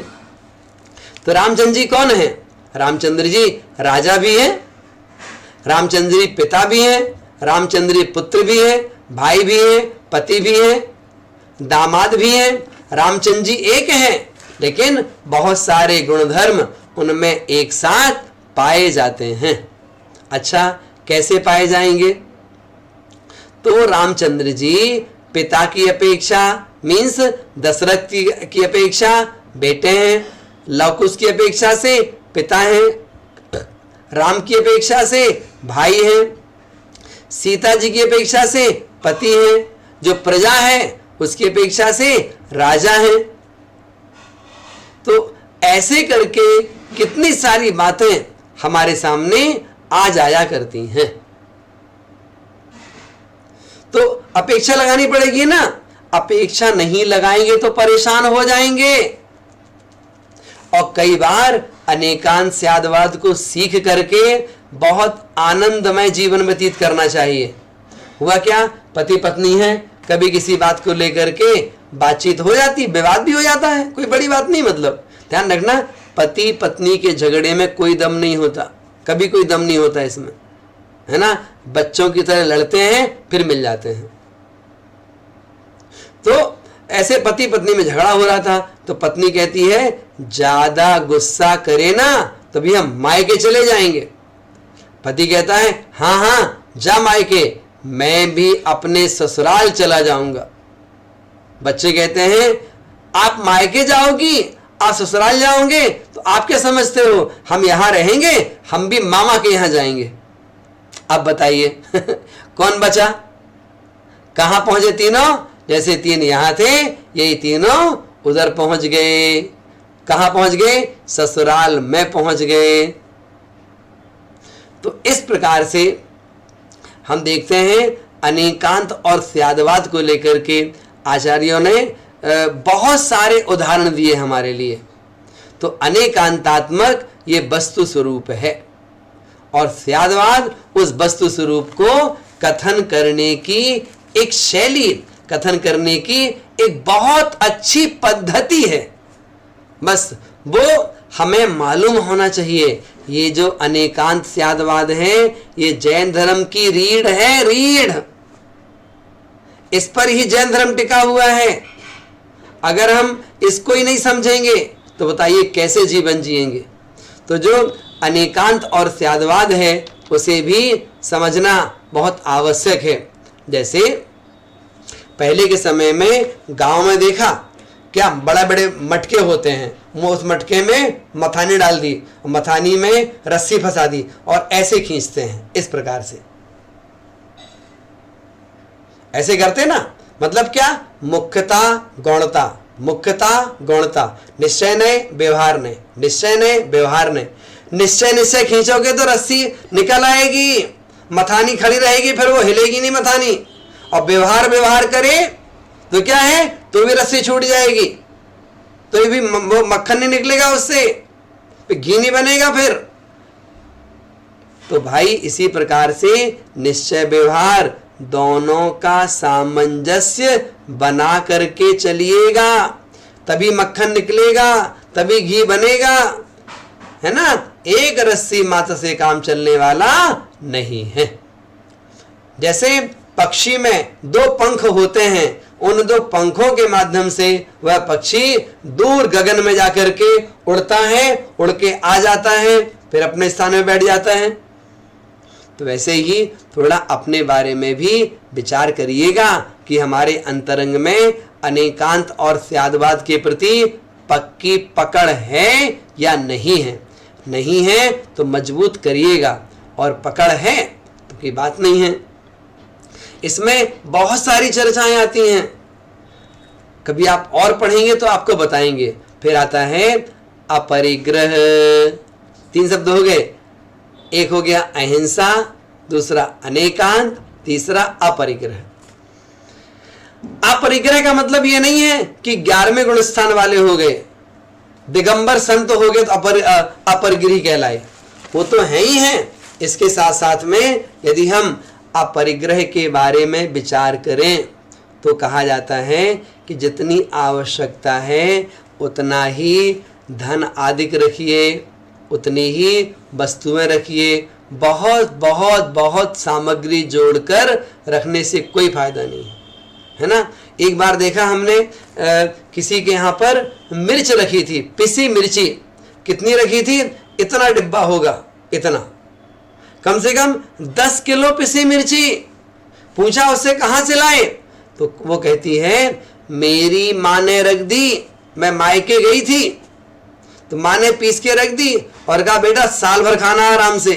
तो रामचंद्र जी कौन है? रामचंद्र जी राजा भी हैं, रामचंद्र जी पिता भी हैं, रामचंद्र जी पुत्र भी हैं, भाई भी हैं, पति भी हैं, दामाद भी हैं। रामचंद्र जी एक हैं, लेकिन बहुत सारे गुणधर्म उनमें एक साथ पाए जाते हैं। अच्छा, कैसे पाए जाएंगे? तो रामचंद्र जी पिता की अपेक्षा मीन्स दशरथ की अपेक्षा बेटे हैं, लवकुश की अपेक्षा से पिता हैं, राम की अपेक्षा से भाई हैं, सीता जी की अपेक्षा से पति हैं, जो प्रजा है उसकी अपेक्षा से राजा हैं। तो ऐसे करके कितनी सारी बातें हमारे सामने आ जाया करती हैं। तो अपेक्षा लगानी पड़ेगी ना, अपेक्षा नहीं लगाएंगे तो परेशान हो जाएंगे। और कई बार अनेकांत स्याद्वाद को सीख करके बहुत आनंदमय जीवन व्यतीत करना चाहिए। हुआ क्या, पति पत्नी है, कभी किसी बात को लेकर के बातचीत हो जाती, विवाद भी हो जाता है, कोई बड़ी बात नहीं। मतलब ध्यान रखना, पति पत्नी के झगड़े में कोई दम नहीं होता, कभी कोई दम नहीं होता इसमें, है ना। बच्चों की तरह लड़ते हैं फिर मिल जाते हैं। तो ऐसे पति पत्नी में झगड़ा हो रहा था, तो पत्नी कहती है ज्यादा गुस्सा करे ना तो भी हम मायके चले जाएंगे। पति कहता है हाँ हाँ जा मायके, मैं भी अपने ससुराल चला जाऊंगा। बच्चे कहते हैं आप मायके जाओगी, आप ससुराल जाओगे, तो आप क्या समझते हो हम यहां रहेंगे, हम भी मामा के यहां जाएंगे। अब बताइए कौन बचा? कहां पहुंचे तीनों? जैसे 3 यहां थे, यही तीनों उधर पहुंच गए। कहां पहुंच गए? ससुराल में पहुंच गए। तो इस प्रकार से हम देखते हैं अनेकांत और स्याद्वाद को लेकर के आचार्यों ने बहुत सारे उदाहरण दिए हमारे लिए। तो अनेकांतात्मक ये वस्तु स्वरूप है, और स्याद्वाद उस वस्तु स्वरूप को कथन करने की एक शैली, कथन करने की एक बहुत अच्छी पद्धति है। बस वो हमें मालूम होना चाहिए। ये जो अनेकांत स्याद्वाद है ये जैन धर्म की रीढ़ है, रीढ़। इस पर ही जैन धर्म टिका हुआ है। अगर हम इसको ही नहीं समझेंगे तो बताइए कैसे जीवन जिएंगे। तो जो अनेकांत और स्याद्वाद है उसे भी समझना बहुत आवश्यक है। जैसे पहले के समय में गांव में देखा क्या बड़े बड़े मटके होते हैं, उस मटके में मथानी डाल दी, मथानी में रस्सी फंसा दी और ऐसे खींचते हैं। इस प्रकार से ऐसे करते ना, मतलब क्या, मुख्यता गौणता, मुख्यता गौणता, निश्चय नहीं व्यवहार नहीं, निश्चय नहीं व्यवहार नहीं। निश्चय निश्चय खींचोगे तो रस्सी निकल आएगी, मथानी खड़ी रहेगी, फिर वो हिलेगी नहीं मथानी। और व्यवहार व्यवहार करे तो क्या है, तो भी रस्सी छूट जाएगी, तो भी वो मक्खन नहीं निकलेगा उससे, घी नहीं बनेगा फिर। तो भाई इसी प्रकार से निश्चय व्यवहार दोनों का सामंजस्य बना करके चलिएगा, तभी मक्खन निकलेगा, तभी घी बनेगा, है ना। एक रस्सी मात्र से काम चलने वाला नहीं है। जैसे पक्षी में 2 पंख होते हैं, उन 2 पंखों के माध्यम से वह पक्षी दूर गगन में जाकर के उड़ता है, उड़ के आ जाता है, फिर अपने स्थान में बैठ जाता है। तो वैसे ही थोड़ा अपने बारे में भी विचार करिएगा कि हमारे अंतरंग में अनेकांत और स्याद्वाद के प्रति पक्की पकड़ है या नहीं है। नहीं है तो मजबूत करिएगा, और पकड़ है तो कोई बात नहीं है। इसमें बहुत सारी चर्चाएं आती हैं, कभी आप और पढ़ेंगे तो आपको बताएंगे। फिर आता है अपरिग्रह, 3 शब्द हो गए, एक हो गया अहिंसा, दूसरा अनेकांत, तीसरा अपरिग्रह। अपरिग्रह का मतलब यह नहीं है कि 11वें गुण स्थान वाले हो गए, दिगंबर संत हो गए तो अपरिग्रही कहलाए, वो तो है ही है। इसके साथ साथ में यदि हम अपरिग्रह के बारे में विचार करें तो कहा जाता है कि जितनी आवश्यकता है उतना ही धन आदि रखिए, उतनी ही वस्तुएं रखिए। बहुत बहुत बहुत सामग्री जोड़कर रखने से कोई फायदा नहीं है ना। एक बार देखा हमने किसी के यहाँ पर मिर्च रखी थी, पिसी मिर्ची, कितनी रखी थी, इतना डिब्बा होगा, इतना, कम से कम 10 किलो पिसी मिर्ची। पूछा उससे कहाँ से लाए, तो वो कहती है मेरी माँ ने रख दी, मैं मायके गई थी तो माँ ने पीस के रख दी और कहा बेटा साल भर खाना आराम से।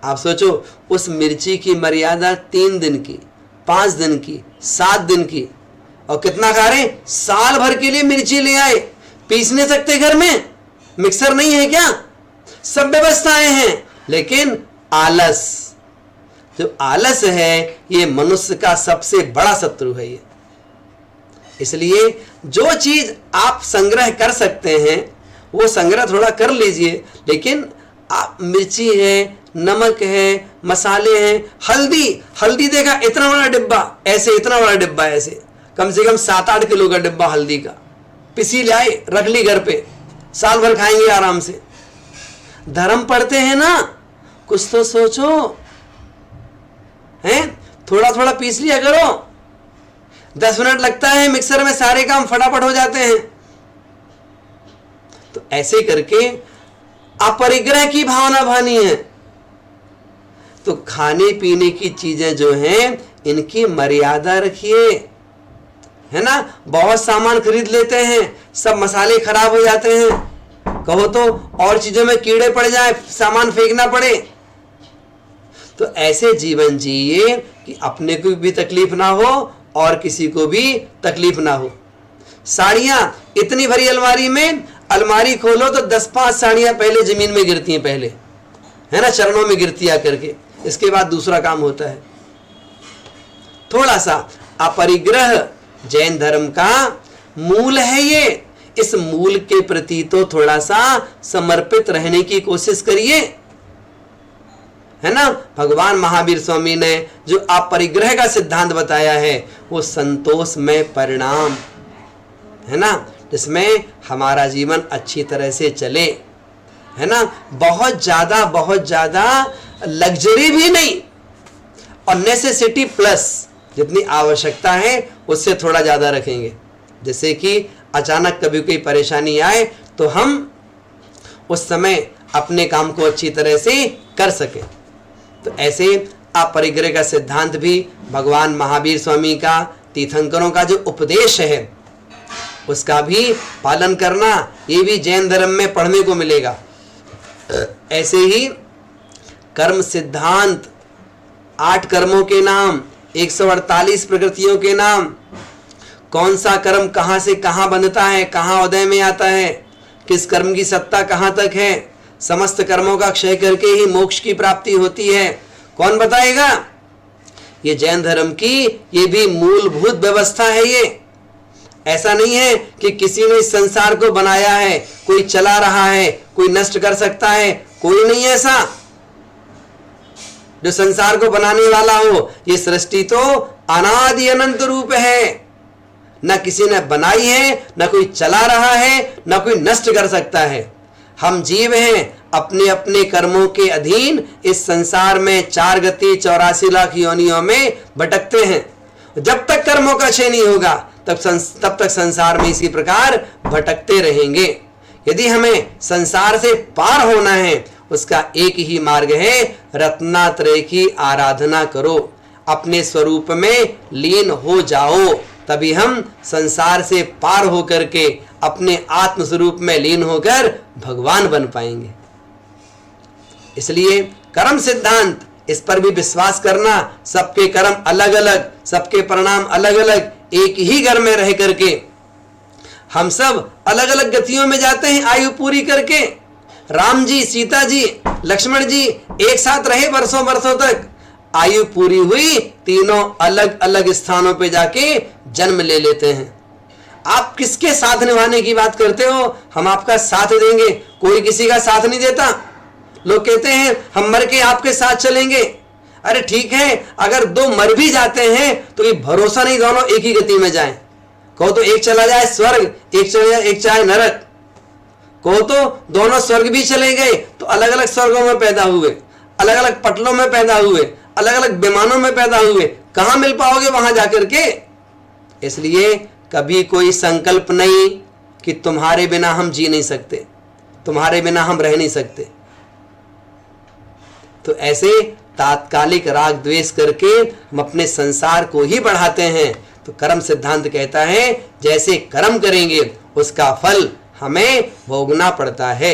आप सोचो उस मिर्ची की मर्यादा 3 दिन की, 5 दिन की, 7 दिन की, और कितना खा रहे, साल भर के लिए मिर्ची ले आए। पीस नहीं सकते, घर में मिक्सर नहीं है क्या, सब व्यवस्थाएं हैं, लेकिन आलस, जो आलस है ये मनुष्य का सबसे बड़ा शत्रु है ये। इसलिए जो चीज आप संग्रह कर सकते हैं वो संग्रह थोड़ा कर लीजिए, लेकिन आप मिर्ची है, नमक है, मसाले हैं, हल्दी देखा इतना बड़ा डिब्बा, ऐसे इतना बड़ा डिब्बा, ऐसे कम से कम 7-8 किलो का डिब्बा हल्दी का, पिसी लाए, रख ली घर पे, साल भर खाएंगे आराम से। धर्म पढ़ते हैं ना, कुछ तो सोचो, हैं, थोड़ा थोड़ा पीस लिया करो, 10 मिनट लगता है मिक्सर में, सारे काम फटाफट हो जाते हैं। तो ऐसे करके अपरिग्रह की भावना भानी है। तो खाने पीने की चीजें जो हैं इनकी मर्यादा रखिए, है ना। बहुत सामान खरीद लेते हैं, सब मसाले खराब हो जाते हैं, कहो तो और चीजों में कीड़े पड़ जाए, सामान फेंकना पड़े। तो ऐसे जीवन जिए कि अपने को भी तकलीफ ना हो और किसी को भी तकलीफ ना हो। साड़ियां इतनी भरी अलमारी में, अलमारी खोलो तो 10-5 साड़ियां पहले जमीन में गिरती हैं, पहले, है ना, चरणों में गिरती आ करके, इसके बाद दूसरा काम होता है। थोड़ा सा अपरिग्रह जैन धर्म का मूल है ये, इस मूल के प्रति तो थोड़ा सा समर्पित रहने की कोशिश करिए, है ना। भगवान महावीर स्वामी ने जो अपरिग्रह का सिद्धांत बताया है वो संतोष में परिणाम, है ना, जिसमें हमारा जीवन अच्छी तरह से चले, है ना। बहुत ज्यादा लग्जरी भी नहीं, और नेसेसिटी प्लस, जितनी आवश्यकता है उससे थोड़ा ज्यादा रखेंगे। जैसे कि अचानक कभी कोई परेशानी आए तो हम उस समय अपने काम को अच्छी तरह से कर सकें। तो ऐसे अपरिग्रह का सिद्धांत भी भगवान महावीर स्वामी का, तीर्थंकरों का जो उपदेश है उसका भी पालन करना, ये भी जैन धर्म में पढ़ने को मिलेगा। ऐसे ही कर्म सिद्धांत, 8 कर्मों के नाम, 148 प्रकृतियों के नाम, कौन सा कर्म कहाँ से कहाँ बनता है, कहाँ उदय में आता है, किस कर्म की सत्ता कहाँ तक है, समस्त कर्मों का क्षय करके ही मोक्ष की प्राप्ति होती है, कौन बताएगा। ये जैन धर्म की ये भी मूलभूत व्यवस्था है। ये ऐसा नहीं है कि किसी ने इस संसार को बनाया है, कोई चला रहा है, कोई नष्ट कर सकता है, कोई नहीं ऐसा जो संसार को बनाने वाला हो। ये सृष्टि तो अनादि अनंत रूप है, न किसी ने बनाई है, न कोई चला रहा है, न कोई नष्ट कर सकता है। हम जीव हैं, अपने अपने कर्मों के अधीन इस संसार में 4 गति 84 लाख योनियों में भटकते हैं। जब तक कर्मों का क्षय नहीं होगा तब तक संसार में इसी प्रकार भटकते रहेंगे। यदि हमें संसार से पार होना है उसका एक ही मार्ग है, रत्नात्रय की आराधना करो, अपने स्वरूप में लीन हो जाओ, तभी हम संसार से पार होकर के अपने आत्म स्वरूप में लीन होकर भगवान बन पाएंगे। इसलिए कर्म सिद्धांत, इस पर भी विश्वास करना। सबके कर्म अलग अलग, सबके परिणाम अलग अलग, एक ही घर में रह करके हम सब अलग अलग गतियों में जाते हैं आयु पूरी करके। राम जी, सीता जी, लक्ष्मण जी एक साथ रहे वर्षों वर्षों तक, आयु पूरी हुई, तीनों अलग अलग स्थानों पे जाके जन्म ले लेते हैं। आप किसके साथ निभाने की बात करते हो? हम आपका साथ देंगे, कोई किसी का साथ नहीं देता। लोग कहते हैं हम मर के आपके साथ चलेंगे। अरे ठीक है, अगर दो मर भी जाते हैं तो ये भरोसा नहीं दोनों एक ही गति में जाएं। कहो तो एक चला जाए स्वर्ग, एक चला जाए एक चाहे नरक। कहो तो दोनों स्वर्ग भी चले गए तो अलग अलग स्वर्गों में पैदा हुए, अलग अलग पटलों में पैदा हुए, अलग अलग विमानों में पैदा हुए, कहां मिल पाओगे वहां जाकर के? इसलिए कभी कोई संकल्प नहीं कि तुम्हारे बिना हम जी नहीं सकते, तुम्हारे बिना हम रह नहीं सकते। तो ऐसे तात्कालिक राग द्वेष करके हम अपने संसार को ही बढ़ाते हैं। तो कर्म सिद्धांत कहता है जैसे कर्म करेंगे उसका फल हमें भोगना पड़ता है।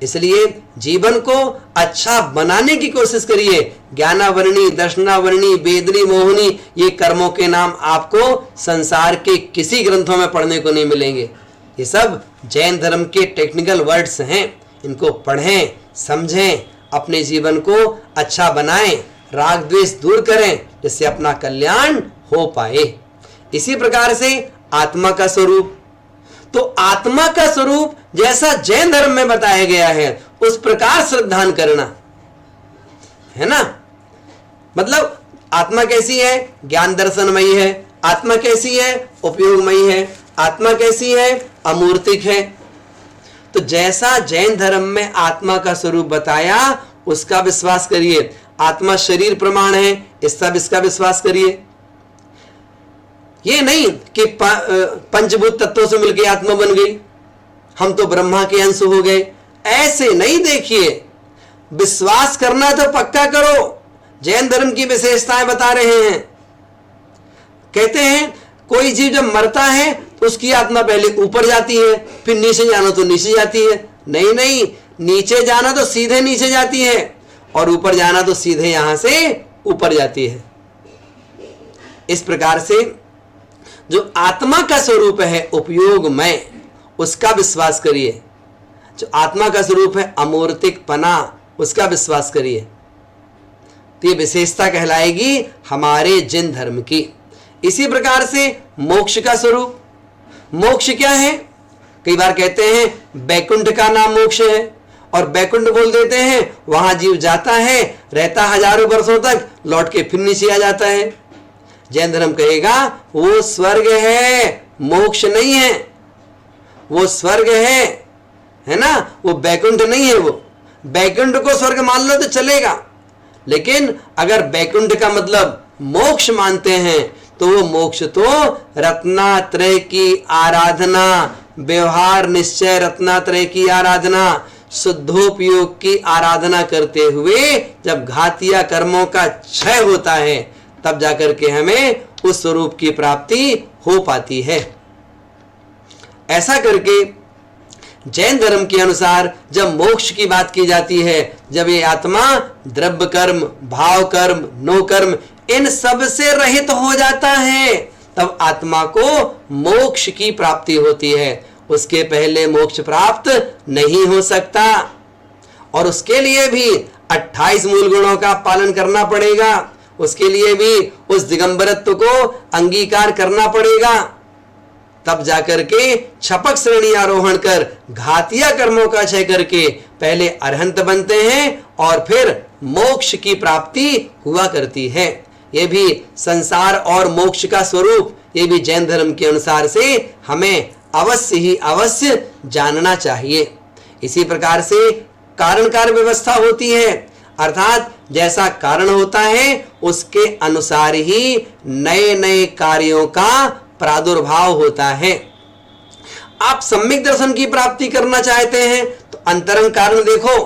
इसलिए जीवन को अच्छा बनाने की कोशिश करिए। ज्ञानावरणी, दर्शनावरणी, वेदनी, मोहनी, ये कर्मों के नाम आपको संसार के किसी ग्रंथों में पढ़ने को नहीं मिलेंगे। ये सब जैन धर्म के टेक्निकल वर्ड्स हैं। इनको पढ़ें, समझें, अपने जीवन को अच्छा बनाएं, राग द्वेष दूर करें, जिससे अपना कल्याण हो पाए। इसी प्रकार से आत्मा का स्वरूप, तो आत्मा का स्वरूप जैसा जैन धर्म में बताया गया है उस प्रकार श्रद्धान करना है ना। मतलब आत्मा कैसी है? ज्ञान दर्शनमयी है। आत्मा कैसी है? उपयोगमयी है। आत्मा कैसी है? अमूर्तिक है। तो जैसा जैन धर्म में आत्मा का स्वरूप बताया उसका विश्वास करिए। आत्मा शरीर प्रमाण है, इसका विश्वास करिए। ये नहीं कि पंचभूत तत्वों से मिलकर आत्मा बन गई, हम तो ब्रह्मा के अंश हो गए, ऐसे नहीं देखिए। विश्वास करना तो पक्का करो। जैन धर्म की विशेषताएं बता रहे हैं। कहते हैं कोई जीव जब मरता है तो उसकी आत्मा पहले ऊपर जाती है, फिर नीचे जाना तो नीचे जाती है। नहीं नहीं, नीचे जाना तो सीधे नीचे जाती है और ऊपर जाना तो सीधे यहां से ऊपर जाती है। इस प्रकार से जो आत्मा का स्वरूप है उपयोगमय, उसका विश्वास करिए। जो आत्मा का स्वरूप है अमूर्तिकपना, उसका विश्वास करिए। तो ये विशेषता कहलाएगी हमारे जैन धर्म की। इसी प्रकार से मोक्ष का स्वरूप, मोक्ष क्या है? कई बार कहते हैं बैकुंठ का नाम मोक्ष है, और बैकुंठ बोल देते हैं वहां जीव जाता है, रहता हजारों वर्षों तक, लौट के फिर नीचे आ जाता है। जैन धर्म कहेगा वो स्वर्ग है, मोक्ष नहीं है। वो स्वर्ग है ना, वो बैकुंठ नहीं है। वो बैकुंठ को स्वर्ग मान लो तो चलेगा, लेकिन अगर बैकुंठ का मतलब मोक्ष मानते हैं तो वो मोक्ष तो रत्नात्रय की आराधना, व्यवहार निश्चय रत्नात्रय की आराधना, शुद्धोपयोग की आराधना करते हुए जब घातिया कर्मों का क्षय होता है तब जाकर के हमें उस स्वरूप की प्राप्ति हो पाती है। ऐसा करके जैन धर्म के अनुसार जब मोक्ष की बात की जाती है, जब ये आत्मा द्रव्य कर्म, भाव कर्म, नो कर्म इन सब से रहित हो जाता है, तब आत्मा को मोक्ष की प्राप्ति होती है। उसके पहले मोक्ष प्राप्त नहीं हो सकता, और उसके लिए भी 28 मूल गुणों का पालन करना पड़ेगा। उसके लिए भी उस दिगंबरत्व को अंगीकार करना पड़ेगा। तब जाकर के छपक श्रेणी आरोहण कर घातिया कर्मों का क्षय करके पहले अरहंत बनते हैं और फिर मोक्ष की प्राप्ति हुआ करती है। यह भी संसार और मोक्ष का स्वरूप, ये भी जैन धर्म के अनुसार से हमें अवश्य ही अवश्य जानना चाहिए। इसी प्रकार से कारण कार्य व्यवस्था होती है, अर्थात जैसा कारण होता है उसके अनुसार ही नए नए कार्यों का प्रादुर्भाव होता है। आप सम्यक दर्शन की प्राप्ति करना चाहते हैं तो अंतरंग कारण देखो।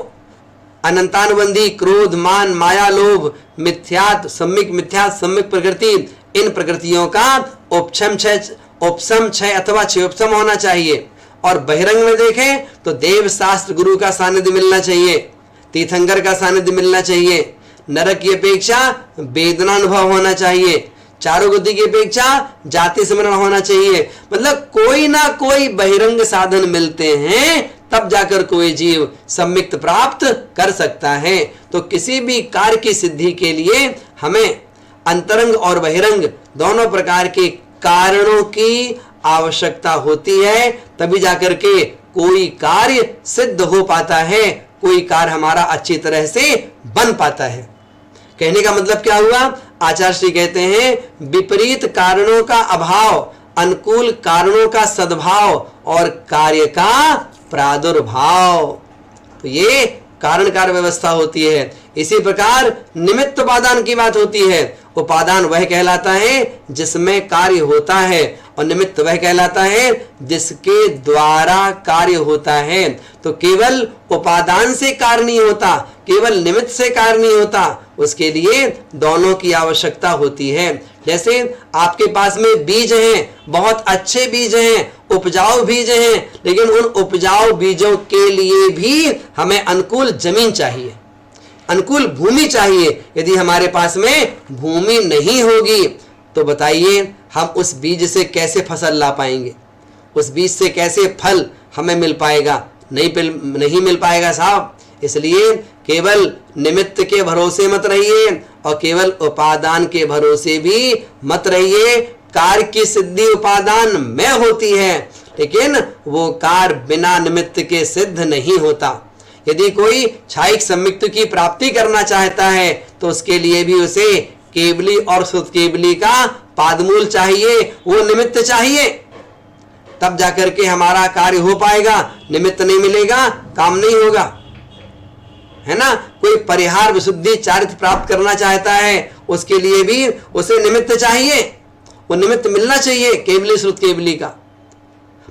अनंतानुबंधी क्रोध, मान, माया, लोभ, मिथ्यात्व, सम्यक मिथ्यात्व, सम्यक प्रकृति, इन प्रकृतियों का उपशम क्षय अथवा क्षयोपशम होना चाहिए। और बहिरंग में देखें तो देव शास्त्र गुरु का सानिध्य मिलना चाहिए, तीर्थंकर का सानिध्य मिलना चाहिए, नरक की अपेक्षा वेदना अनुभव होना चाहिए, चारों गति की अपेक्षा जाति स्मरण होना चाहिए। मतलब कोई ना कोई बहिरंग साधन मिलते हैं तब जाकर कोई जीव सम्मिक्त प्राप्त कर सकता है। तो किसी भी कार्य की सिद्धि के लिए हमें अंतरंग और बहिरंग दोनों प्रकार के कारणों की आवश्यकता होती है, तभी जाकर के कोई कार्य सिद्ध हो पाता है, कोई कार्य हमारा अच्छी तरह से बन पाता है। कहने का मतलब क्या हुआ? आचार्य श्री कहते हैं विपरीत कारणों का अभाव, अनुकूल कारणों का सद्भाव और कार्य का प्रादुर्भाव, तो ये कारण कार्य व्यवस्था होती है। इसी प्रकार निमित्त उपादान की बात होती है। उपादान वह कहलाता है जिसमें कार्य होता है और निमित्त वह कहलाता है जिसके द्वारा कार्य होता है। तो केवल उपादान से कार्य नहीं होता, केवल निमित्त से कार्य नहीं होता, उसके लिए दोनों की आवश्यकता होती है। जैसे आपके पास में बीज हैं, बहुत अच्छे बीज हैं, उपजाऊ बीज हैं, लेकिन उन उपजाऊ बीजों के लिए भी हमें अनुकूल जमीन चाहिए, अनुकूल भूमि चाहिए। यदि हमारे पास में भूमि नहीं होगी तो बताइए हम उस बीज से कैसे फसल ला पाएंगे, उस बीज से कैसे फल हमें मिल पाएगा? नहीं मिल पाएगा साहब। इसलिए केवल निमित्त के भरोसे मत रहिए और केवल उपादान के भरोसे भी मत रहिए। कार्य की सिद्धि उपादान में होती है, लेकिन वो कार्य बिना निमित्त के सिद्ध नहीं होता। यदि कोई क्षायिक सम्मिक्त की प्राप्ति करना चाहता है तो उसके लिए भी उसे केवली और शुद्ध केवली का पादमूल चाहिए, वो निमित्त चाहिए, तब जाकर के हमारा कार्य हो पाएगा। निमित्त नहीं मिलेगा काम नहीं होगा, है ना। कोई परिहार विशुद्धि चारित्र प्राप्त करना चाहता है, उसके लिए भी उसे निमित्त चाहिए, वो निमित्त मिलना चाहिए केवली शुद्ध केवली का।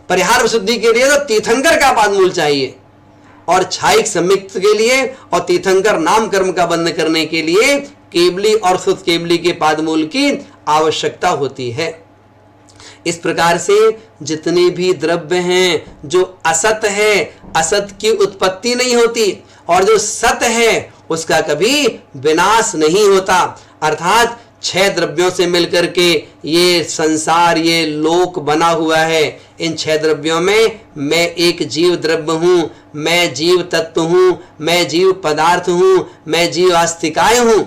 परिहार विशुद्धि के लिए तो तीर्थंकर का पादमूल चाहिए, और क्षायिक सम्मिक्त के लिए और तीर्थंकर नाम कर्म का बंध करने के लिए केवली और शुद्ध केवली के पादमूल की आवश्यकता होती है। इस प्रकार से जितने भी द्रव्य हैं जो असत है, असत की उत्पत्ति नहीं होती, और जो सत है उसका कभी विनाश नहीं होता। अर्थात 6 द्रव्यों से मिलकर के ये संसार, ये लोक बना हुआ है। इन 6 द्रव्यों में मैं एक जीव द्रव्य हूं, मैं जीव तत्व हूं, मैं जीव पदार्थ हूं, मैं जीव आस्तिकाय हूं,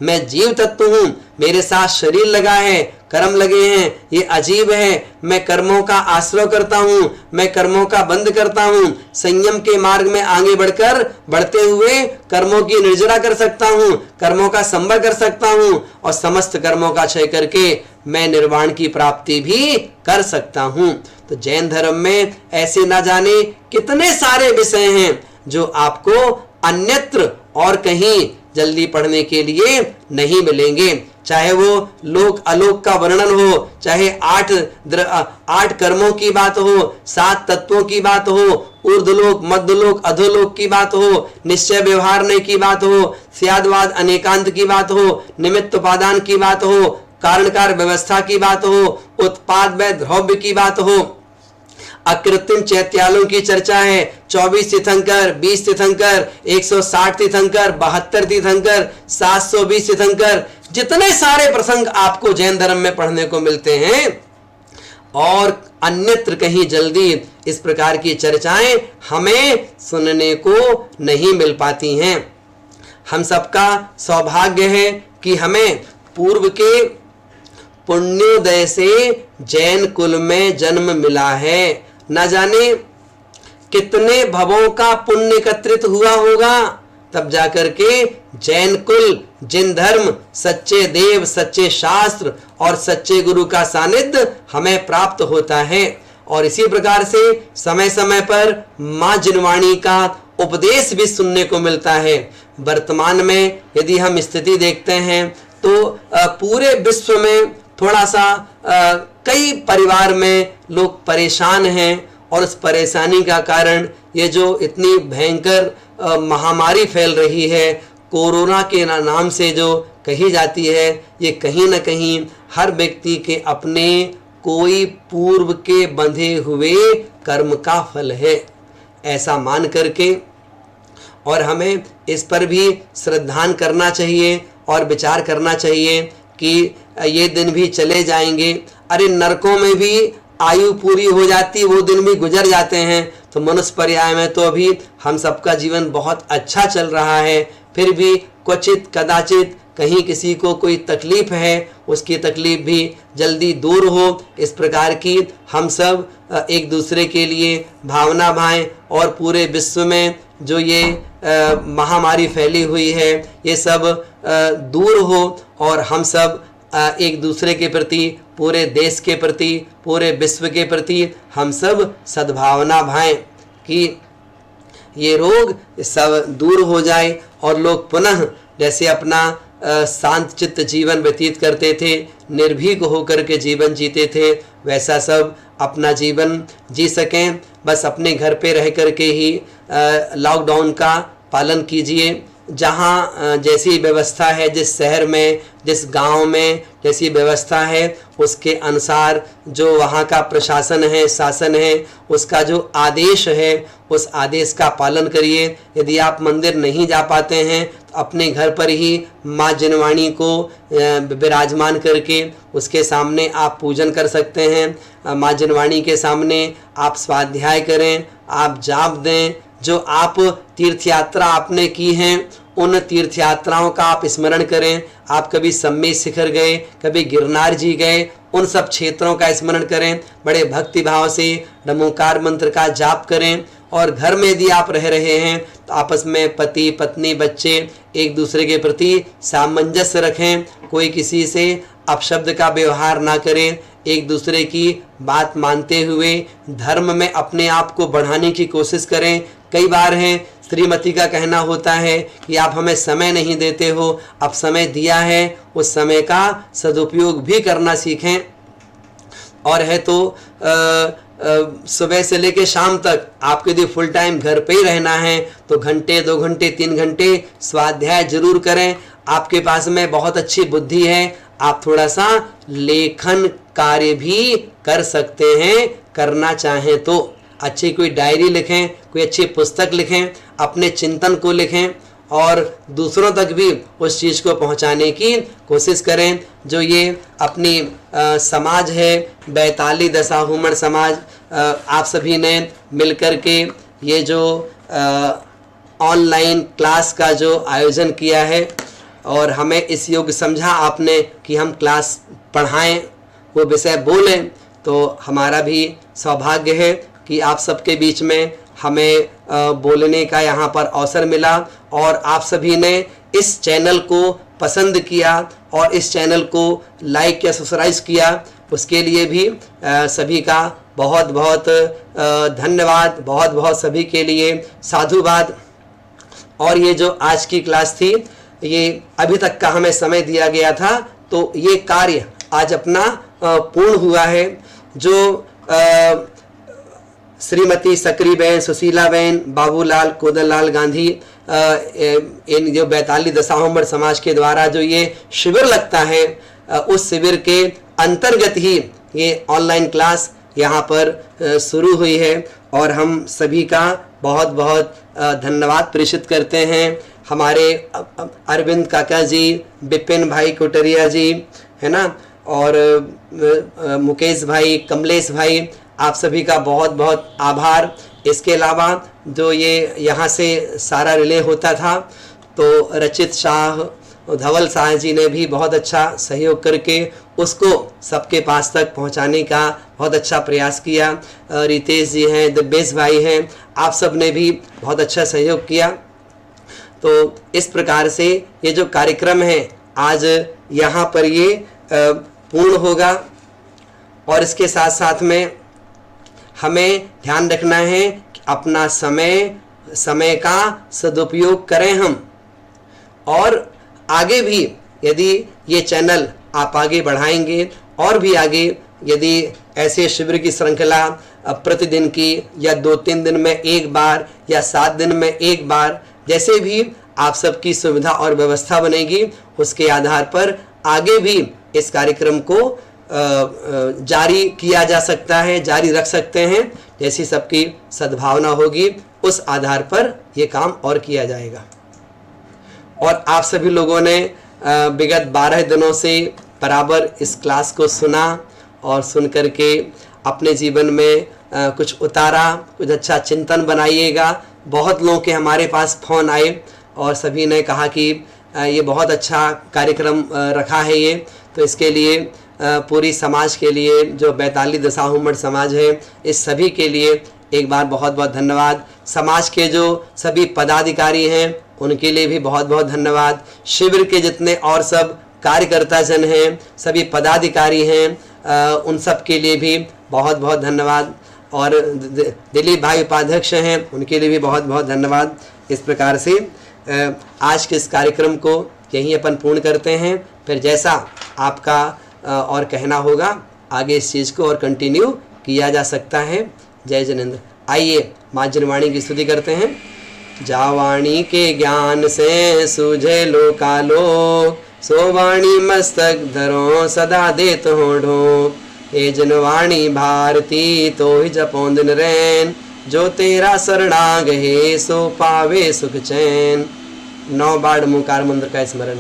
मैं जीव तत्व हूं। मेरे साथ शरीर लगा है, कर्म लगे हैं, ये अजीब है। मैं कर्मों का आश्रय करता हूं, मैं कर्मों का बंद करता हूं। संयम के मार्ग में आगे बढ़ते हुए कर्मों की निर्जरा कर सकता हूं, कर्मों का संवर कर सकता हूं, और समस्त कर्मों का क्षय करके मैं निर्वाण की प्राप्ति भी कर सकता हूं। तो जैन धर्म में ऐसे ना जाने कितने सारे विषय हैं जो आपको अन्यत्र और कहीं जल्दी पढ़ने के लिए नहीं मिलेंगे। चाहे वो लोक अलोक का वर्णन हो, चाहे 8 कर्मों की बात हो, 7 तत्वों की बात हो, ऊर्ध्वलोक, मध्यलोक, अधोलोक की बात हो, निश्चय व्यवहार की बात हो, स्यादवाद अनेकांत की बात हो, निमित्त उपादान की बात हो, कारणकार व्यवस्था की बात हो, उत्पाद व द्रव्य की बात हो, अकृत्रिम चैत्यालों की चर्चा है। 24 तीर्थंकर, 20 तीर्थंकर, 160 तीर्थंकर, 72 तीर्थंकर, 720 तीर्थंकर, जितने सारे प्रसंग आपको जैन धर्म में पढ़ने को मिलते हैं, और अन्यत्र कहीं जल्दी इस प्रकार की चर्चाएं हमें सुनने को नहीं मिल पाती हैं। हम सबका सौभाग्य है कि हमें पूर्व के पुण्योदय से जैन कुल में जन्म मिला है। न जाने कितने भवों का पुण्य एकत्रित हुआ होगा, तब जाकर के जैन कुल, जिन धर्म, सच्चे देव, सच्चे शास्त्र और सच्चे गुरु का सानिध्य हमें प्राप्त होता है। और इसी प्रकार से समय समय पर माँ जिनवाणी का उपदेश भी सुनने को मिलता है। वर्तमान में यदि हम स्थिति देखते हैं तो पूरे विश्व में थोड़ा सा कई परिवार में लोग परेशान हैं, और उस परेशानी का कारण ये जो इतनी भयंकर महामारी फैल रही है, कोरोना के नाम से जो कही जाती है, ये कहीं न कहीं हर व्यक्ति के अपने कोई पूर्व के बंधे हुए कर्म का फल है, ऐसा मान करके, और हमें इस पर भी श्रद्धान करना चाहिए और विचार करना चाहिए कि ये दिन भी चले जाएंगे। अरे नरकों में भी आयु पूरी हो जाती, वो दिन भी गुजर जाते हैं। तो मनुष्य पर्याय में तो अभी हम सबका जीवन बहुत अच्छा चल रहा है, फिर भी क्वचित कदाचित कहीं किसी को कोई तकलीफ है, उसकी तकलीफ भी जल्दी दूर हो, इस प्रकार की हम सब एक दूसरे के लिए भावना भाएं और पूरे विश्व में जो ये महामारी फैली हुई है ये सब दूर हो और हम सब एक दूसरे के प्रति, पूरे देश के प्रति, पूरे विश्व के प्रति हम सब सद्भावना भाएं कि ये रोग सब दूर हो जाए और लोग पुनः जैसे अपना शांत चित्त जीवन व्यतीत करते थे, निर्भीक होकर के जीवन जीते थे, वैसा सब अपना जीवन जी सकें। बस अपने घर पे रह कर के ही लॉकडाउन का पालन कीजिए। जहाँ जैसी व्यवस्था है, जिस शहर में, जिस गांव में जैसी व्यवस्था है, उसके अनुसार जो वहाँ का प्रशासन है, शासन है, उसका जो आदेश है उस आदेश का पालन करिए। यदि आप मंदिर नहीं जा पाते हैं तो अपने घर पर ही माँ जिनवाणी को विराजमान करके उसके सामने आप पूजन कर सकते हैं। माँ जिनवाणी के सामने आप स्वाध्याय करें, आप जाप दें। जो आप तीर्थ यात्रा आपने की हैं उन तीर्थ यात्राओं का आप स्मरण करें। आप कभी सम्मेद शिखर गए, कभी गिरनार जी गए, उन सब क्षेत्रों का स्मरण करें। बड़े भक्ति भाव से नमोकार मंत्र का जाप करें। और घर में यदि आप रह रहे हैं तो आपस में पति पत्नी बच्चे एक दूसरे के प्रति सामंजस्य रखें। कोई किसी से अपशब्द का व्यवहार ना करें। एक दूसरे की बात मानते हुए धर्म में अपने आप को बढ़ाने की कोशिश करें। कई बार है श्रीमती का कहना होता है कि आप हमें समय नहीं देते हो, अब समय दिया है, उस समय का सदुपयोग भी करना सीखें। और है तो सुबह से लेकर शाम तक आपको यदि फुल टाइम घर पे ही रहना है तो घंटे 2 घंटे 3 घंटे स्वाध्याय जरूर करें। आपके पास में बहुत अच्छी बुद्धि है, आप थोड़ा सा लेखन कार्य भी कर सकते हैं, करना चाहें तो। अच्छी कोई डायरी लिखें, कोई अच्छी पुस्तक लिखें, अपने चिंतन को लिखें और दूसरों तक भी उस चीज़ को पहुंचाने की कोशिश करें। जो ये अपनी समाज है, बैताली दशाहूमण समाज, आप सभी ने मिलकर के ये जो ऑनलाइन क्लास का जो आयोजन किया है और हमें इस योग्य समझा आपने कि हम क्लास पढ़ाएं, वो विषय बोलें, तो हमारा भी सौभाग्य है कि आप सबके बीच में हमें बोलने का यहाँ पर अवसर मिला और आप सभी ने इस चैनल को पसंद किया और इस चैनल को लाइक या सब्सक्राइब किया, उसके लिए भी सभी का बहुत बहुत धन्यवाद, बहुत बहुत सभी के लिए साधुवाद। और ये जो आज की क्लास थी, ये अभी तक का हमें समय दिया गया था, तो ये कार्य आज अपना पूर्ण हुआ है। जो श्रीमती सकरी बहन, सुशीला बहन, बाबूलाल, कोदललाल गांधी, इन जो बैताली दशाहूमण समाज के द्वारा जो ये शिविर लगता है, उस शिविर के अंतर्गत ही ये ऑनलाइन क्लास यहाँ पर शुरू हुई है और हम सभी का बहुत बहुत धन्यवाद प्रेषित करते हैं। हमारे अरविंद काका जी, विपिन भाई कोटरिया जी, है ना, और मुकेश भाई, कमलेश भाई, आप सभी का बहुत बहुत आभार। इसके अलावा जो ये यहाँ से सारा रिले होता था, तो रचित शाह, धवल शाह जी ने भी बहुत अच्छा सहयोग करके उसको सबके पास तक पहुँचाने का बहुत अच्छा प्रयास किया। रितेश जी हैं, दिव्येश भाई हैं, आप सब ने भी बहुत अच्छा सहयोग किया। तो इस प्रकार से ये जो कार्यक्रम है आज यहाँ पर ये पूर्ण होगा। और इसके साथ साथ में हमें ध्यान रखना है कि अपना समय का सदुपयोग करें हम। और आगे भी यदि ये चैनल आप आगे बढ़ाएंगे और भी आगे यदि ऐसे शिविर की श्रृंखला प्रतिदिन की या 2-3 दिन में एक बार या 7 दिन में एक बार, जैसे भी आप सबकी सुविधा और व्यवस्था बनेगी, उसके आधार पर आगे भी इस कार्यक्रम को जारी किया जा सकता है, जारी रख सकते हैं। जैसी सबकी सद्भावना होगी उस आधार पर ये काम और किया जाएगा। और आप सभी लोगों ने विगत 12 दिनों से बराबर इस क्लास को सुना और सुन करके अपने जीवन में कुछ उतारा, कुछ अच्छा चिंतन बनाइएगा। बहुत लोगों के हमारे पास फ़ोन आए और सभी ने कहा कि ये बहुत अच्छा कार्यक्रम रखा है ये, तो इसके लिए पूरी समाज के लिए, जो 42 दशाहुमड़ समाज है, इस सभी के लिए एक बार बहुत बहुत धन्यवाद। समाज के जो सभी पदाधिकारी हैं उनके लिए भी बहुत बहुत धन्यवाद। शिविर के जितने और सब कार्यकर्ता जन हैं, सभी पदाधिकारी हैं, उन सब के लिए भी बहुत बहुत धन्यवाद। और दिलीप भाई उपाध्यक्ष हैं, उनके लिए भी बहुत बहुत धन्यवाद। इस प्रकार से आज के इस कार्यक्रम को यहीं अपन पूर्ण करते हैं। फिर जैसा आपका और कहना होगा आगे इस चीज़ को और कंटिन्यू किया जा सकता है। जय जिनेंद्र। आइए माँ जनवाणी की स्तुति करते हैं। जावाणी के ज्ञान से सूझे लोकालो, सो वाणी मस्तक धरो सदा देत हो ढो। हे जनवाणी भारती तो ही जपौं दिन रैन, जो तेरा शरणागत है सो पावे सुख चैन। 9 बार ओंकार मंत्र का स्मरण।